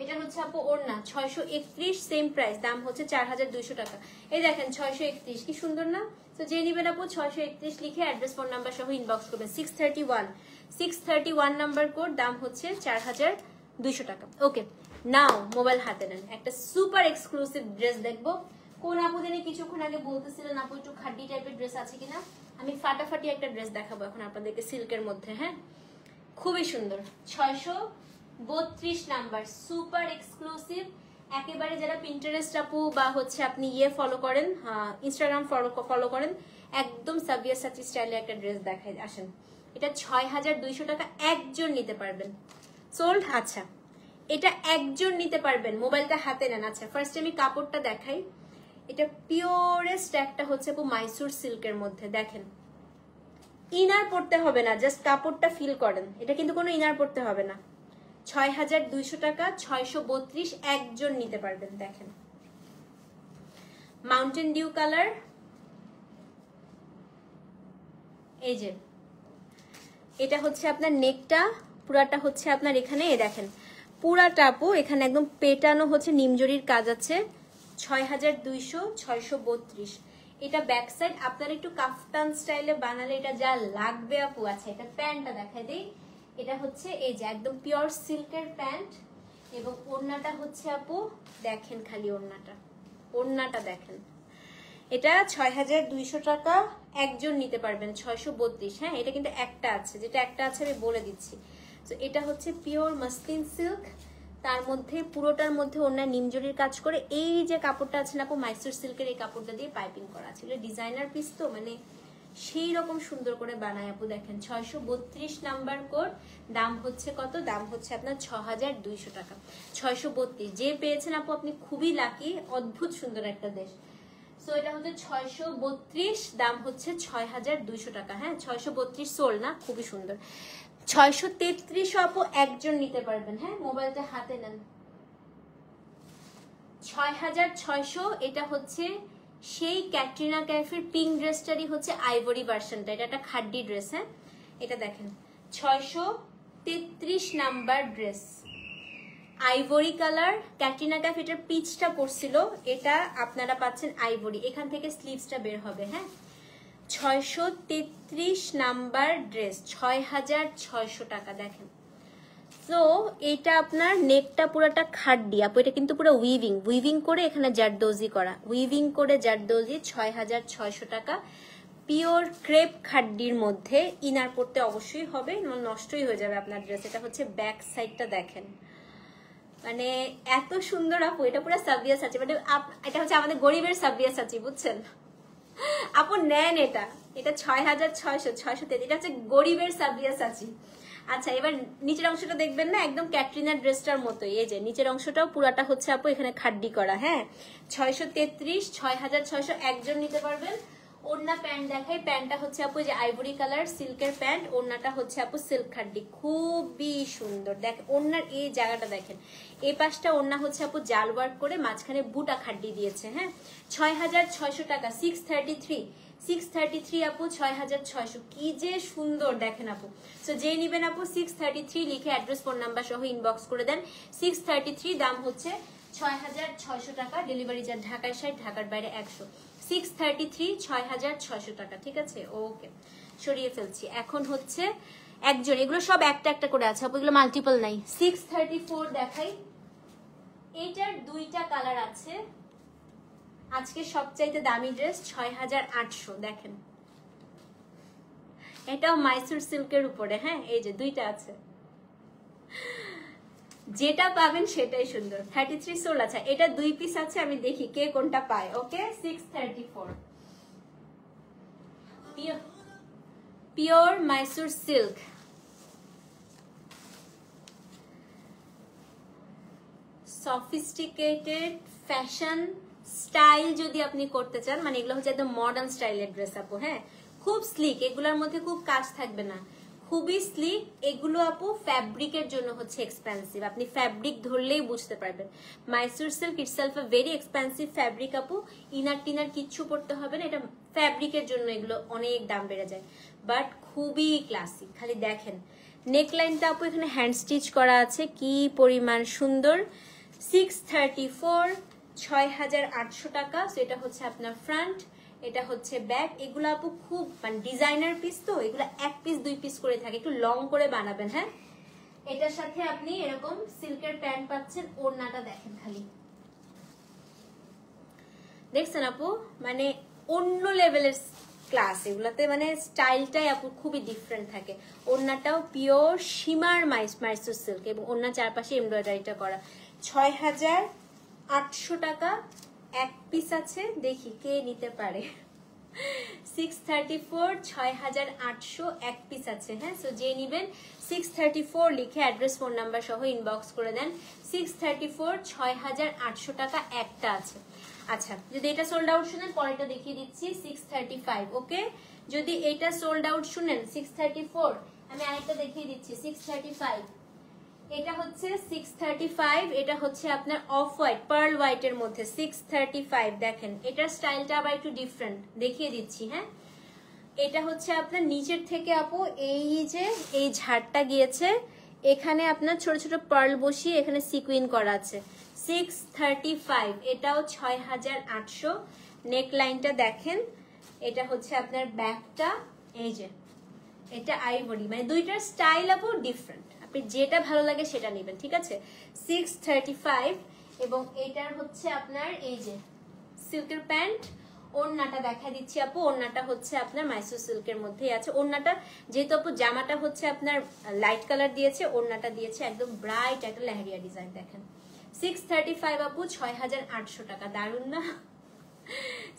এটা হচ্ছে আপু ওড়না 631 সেম প্রাইস, দাম হচ্ছে 4200 টাকা। এই দেখেন 631, কি সুন্দর না? তো যে নিবেন আপু 631 লিখে অ্যাড্রেস ফোন নাম্বার সহ ইনবক্স করবেন। 631 নাম্বার কোড, দাম হচ্ছে 4200 টাকা। ওকে, নাও মোবাইল হাতে নেন, একটা সুপার এক্সক্লুসিভ ড্রেস দেখবো। কোন আপু জানি কিছুক্ষণ আগে বলতেছিলেন আপু একটু খাড্ডি টাইপের ড্রেস আছে কিনা, আমি ফাটাফাটি একটা ড্রেস দেখাবো এখন আপনাদেরকে সিল্কের মধ্যে। হ্যাঁ, খুবই সুন্দর, 632 নাম্বার, সুপার এক্সক্লুসিভ। একেবারে যারা পিন্টারেস্ট আপু বা হচ্ছে আপনি ফলো করেন, ইনস্টাগ্রাম ফলো করেন, একদম সাবিয়াসাচি স্টাইলে একটা ড্রেস দেখাই। আসেন, এটা 6200 টাকা, একজন নিতে পারবেন। সোল্ড। আচ্ছা, এটা একজন নিতে পারবেন, মোবাইলটা হাতে নেন। আচ্ছা, ফার্স্ট আমি কাপড়টা দেখাই। এটা পিওরেস্ট একটা হচ্ছে আপু মাইসুর সিল্কের মধ্যে। দেখেন, ইনার পড়তে হবে না, জাস্ট কাপড়টা ফিল করেন, এটা কিন্তু কোনো ইনার পড়তে হবে না। 6200 টাকা, 632, একজন নিতে পারবেন। দেখেন, মাউন্টেন ডিউ কালার। এই যে এটা হচ্ছে আপনার নেকটা, পুরাটা হচ্ছে আপনার এখানে দেখেন, পুরাটা আপু এখানে একদম পেটানো হচ্ছে নিমজরির কাজ আছে। 6200, 632। এটা ব্যাক সাইড, আপনারা একটু কাফতান স্টাইলে বানালে এটা যা লাগবে আপু। আচ্ছা, এটা প্যান্টটা দেখাই দিই। এটা হচ্ছে এই যে একদম পিওর সিল্কের প্যান্ট, এবং ওড়নাটা হচ্ছে আপু দেখেন, খালি ওড়নাটা দেখেন। এটা 6200 টাকা, একজন নিতে পারবেন। 632। হ্যাঁ, এটা কিন্তু একটা আছে, যেটা একটা আছে আমি বলে দিচ্ছি। তো এটা হচ্ছে পিওর মাসলিন সিল্ক, তার মধ্যে পুরোটার মধ্যে ওড়না নিমজরির কাজ করে। এই যে কাপড়টা আছে না আপু, মাইসুর সিল্কের এই কাপড়টা দিয়ে পাইপিং করা ছিল, ডিজাইনার পিস তো, মানে সেই রকম সুন্দর করে বানায় আপু। দেখেন, 632 নাম্বার কোড, দাম হচ্ছে কত? দাম হচ্ছে আপনার 6200 টাকা। 632 যে পেয়েছেন আপু, আপনি খুবই লাকি, অদ্ভুত সুন্দর একটা দেশ। সো এটা হচ্ছে 632, দাম হচ্ছে 6200 টাকা। হ্যাঁ, 632 সোল না, খুবই সুন্দর। 633 আপু একজন নিতে পারবেন। হ্যাঁ, মোবাইলটা হাতে নেন। 6600, এটা হচ্ছে সেই ক্যাটরিনা ক্যাফের পিঙ্ক ড্রেসটারই হচ্ছে আইভরি ভার্সনটা, এটা একটা খাড্ডি ড্রেস। হ্যাঁ, এটা দেখেন, 633 number dress, ivory colour, Katrina cafe এটার পিচটা পড়ছিল, এটা আপনারা পাচ্ছেন আইভরি, এখান থেকে স্লিভসটা বের হবে। হ্যাঁ, 633 নাম্বার ড্রেস, 6600 টাকা। দেখেন, তো এটা আপনার নেকটা পুরোটা খাড্ডি আপু, এটা কিন্তু পুরো উইভিং করে এখানে জারদৌজি করা, উইভিং করে জারদৌজি। 6600 টাকা, পিওর ক্রেপ খাড্ডির মধ্যে। ইনার পড়তে অবশ্যই হবে, নষ্টই হয়ে যাবে আপনার ড্রেস। এটা হচ্ছে ব্যাক সাইডটা দেখেন, মানে এত সুন্দর আপু, এটা পুরো সাবিয়াসাচি, মানে এটা হচ্ছে আমাদের গরিবের সাবিয়াসাচি, বুঝছেন আপু? নেন এটা, এটা 6600, 633, এটা হচ্ছে গরিবের সাবিয়াসাচি। আচ্ছা, এবার নিচের অংশটা দেখবেন না, একদম ক্যাটরিনার ড্রেসটার মতোই। এই যে নিচের অংশটাও পুরাটা হচ্ছে আপু এখানে খাড্ডি করা। হ্যাঁ, 633, 6600, একজন নিতে পারবেন। ওড়না প্যান্ট দেখাই, প্যান্টটা হচ্ছে আপু যে আইভরি কালার সিল্কের প্যান্ট, ওড়নাটা হচ্ছে আপু সিল্ক খাড্ডি, খুবই সুন্দর। দেখ ওড়নার এই জায়গাটা দেখেন, এই পাশটা ওড়না হচ্ছে আপু জাল ওয়ার্ক করে, মাঝখানে বুটা খাড্ডি দিয়েছে। হ্যাঁ, 6600 টাকা, 633 আপু, 6600, কি যে সুন্দর দেখেন আপু। তো যে নিবেন আপু 633 লিখে অ্যাড্রেস ফোন নাম্বার সহ ইনবক্স করে দেন। 633, দাম হচ্ছে 6600 টাকা, ডেলিভারি চার্জ ঢাকার 60, ঢাকার বাইরে 100। 633, 6600 টাকা। ঠিক আছে, ওকে, সরিয়ে ফেলছি। এখন হচ্ছে একজন, এগুলো সব একটা একটা করে আছে আপু, এগুলো মাল্টিপল নাই। 634 দেখাই, এটার দুইটা কালার আছে। আজকে সবচাইতে দামি ড্রেস, 6800। দেখেন, এটাও মাইসুর সিল্কের উপরে। হ্যাঁ, এই যে দুইটা আছে, যেটা পাবেন সেটাই সুন্দর। 33 সোল। আচ্ছা, এটা 2 পিস আছে, আমি দেখি কে কোনটা পায়। ওকে, 634, pure Mysore silk, sophisticated fashion style যদি আপনি করতে চান, মানে এগুলো হচ্ছে একদম মডার্ন স্টাইলের ড্রেস আপু। হ্যাঁ, খুব স্লিক, এগুলোর মধ্যে খুব কাজ থাকবে না, খুবই স্লিক। এগুলো আপু ফ্যাব্রিকের জন্য হচ্ছে এক্সপেন্সিভ, আপনি ফ্যাব্রিক ধরলেই বুঝতে পারবেন। Mysore silk itself a very expensive fabric আপু, ইনার টিনার কিচ্ছু পড়তে হবে না, এটা ফ্যাব্রিকের জন্য এগুলো অনেক দাম বেড়ে যায়, বাট খুবই ক্লাসিক। খালি দেখেন নেকলাইনটা আপু এখানে হ্যান্ড স্টিচ করা আছে, কি পরিমাণ সুন্দর। 634, 6800 টাকা। সো এটা হচ্ছে আপনার ফ্রন্ট, এটা হচ্ছে ব্যাক। এগুলো আপু খুব মানে ডিজাইনার পিস তো, এগুলো 1 পিস 2 পিস করে থাকে, একটু লং করে বানাবেন। হ্যাঁ, এটার সাথে আপনি এরকম সিল্কের প্যান্ট পাচ্ছেন। ওড়নাটা দেখেন খালি, দেখছেন আপু, মানে অন্য লেভেলের ক্লাস এগুলাতে, মানে স্টাইলটাই আপু খুবই ডিফারেন্ট থাকে। ওড়নাটাও পিওর সীমার মাইসুর সিল্ক এবং ওড়না চারপাশে এমব্রয়ডারিটা করা। 6,800 টাকা এক পিস আছে, দেখি কে নিতে পারে। 634 6,800 এক পিস আছে। হ্যাঁ, সো যে নিবেন 634 লিখে অ্যাড্রেস ফোন নাম্বার সহ ইনবক্স করে দেন। 634 6,800 টাকা একটা আছে। আচ্ছা, যদি এটা সোল্ড আউট শুনেন পরেরটা দেখিয়ে দিচ্ছি 635। ওকে, যদি এটা সোল্ড আউট শুনেন 634, আমি আরেকটা দেখিয়ে দিচ্ছি 635। এটা হচ্ছে 635, এটা হচ্ছে আপনার অফ হোয়াইট পার্ল হোয়াইট এর মধ্যে 635। দেখেন এটার স্টাইলটা আবার একটু ডিফারেন্ট, দেখিয়ে দিচ্ছি। হ্যাঁ, এটা হচ্ছে আপনার নিচের থেকে আপু এই যে এই ঝাড়টা গিয়েছে, এখানে আপনার ছোট ছোট পার্ল বসিয়ে এখানে সিকুইন করা আছে। 635, এটাও 6,800। নেক লাইনটা দেখেন, এটা হচ্ছে আপনার ব্যাকটা, এই যে এটা আইভরি, মানে দুইটার স্টাইল আপু ডিফারেন্ট, আপনি যেটা ভালো লাগে সেটা নেবেন, ঠিক আছে। 635 এবং এটার হচ্ছে আপনার এই যে সিল্কের প্যান্ট। ওড়নাটা দেখা দিচ্ছি আপু, ওড়নাটা হচ্ছে আপনার মাইসুর সিল্কের মধ্যেই আছে। ওড়নাটা যেহেতু আপু জামাটা হচ্ছে আপনার লাইট কালার দিয়েছে, ওড়নাটা দিয়েছে একদম ব্রাইট একটা লেহেরিয়া ডিজাইন। দেখেন 635 আপু 6,800 টাকা, দারুন না?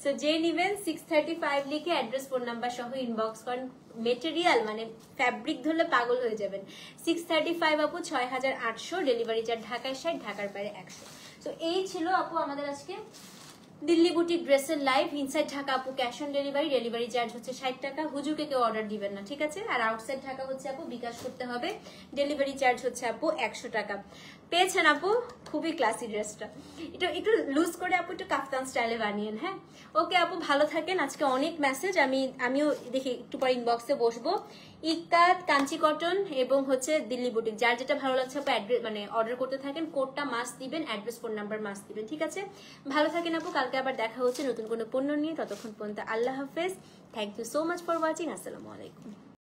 সো যে নিবেন 635 লিখে অ্যাড্রেস ফোন নাম্বার সহ ইনবক্স করেন। মেটেরিয়াল মানে ফ্যাব্রিক ধরলে পাগল হয়ে যাবেন। 635 আপু 6,800, ডেলিভারি চার্জ ঢাকায় 60, ঢাকার বাইরে 100। সো এই ছিল আপু আমাদের আজকে দিল্লি বুটিক ড্রেসের লাইভ। ইনসাইড ঢাকা আপু cash on delivery, delivery charge হচ্ছে 60 টাকা। হুজুরকে কেউ অর্ডার দিবেন না, ঠিক আছে। আর আউটসাইড ঢাকা হচ্ছে আপু বিকাশ করতে হবে, ডেলিভারি চার্জ হচ্ছে আপু 100 টাকা। পেয়েছেন আপু, খুবই ক্লাসি ড্রেসটা, এটা একটু লুজ করে আপু একটু কাফতান স্টাইলে বানিয়েন। হ্যাঁ, ওকে আপু, ভালো থাকেন। আজকে অনেক মেসেজ, আমিও দেখি একটু পর ইনবক্সে বসবো। ইকাত, কাঞ্চি কটন এবং হচ্ছে দিল্লি বুটিক, যার যেটা ভালো লাগছে আপু অ্যাড্রেস মানে অর্ডার করতে থাকেন। কোডটা মাস্ট দিবেন, অ্যাড্রেস ফোন নাম্বার মাস্ট দিবেন, ঠিক আছে। ভালো থাকেন আপু, কালকে আবার দেখা হচ্ছে নতুন কোনো পণ্য নিয়ে। ততক্ষণ পর্যন্ত আল্লাহ হাফেজ। Thank you so much for watching. আসসালামু আলাইকুম।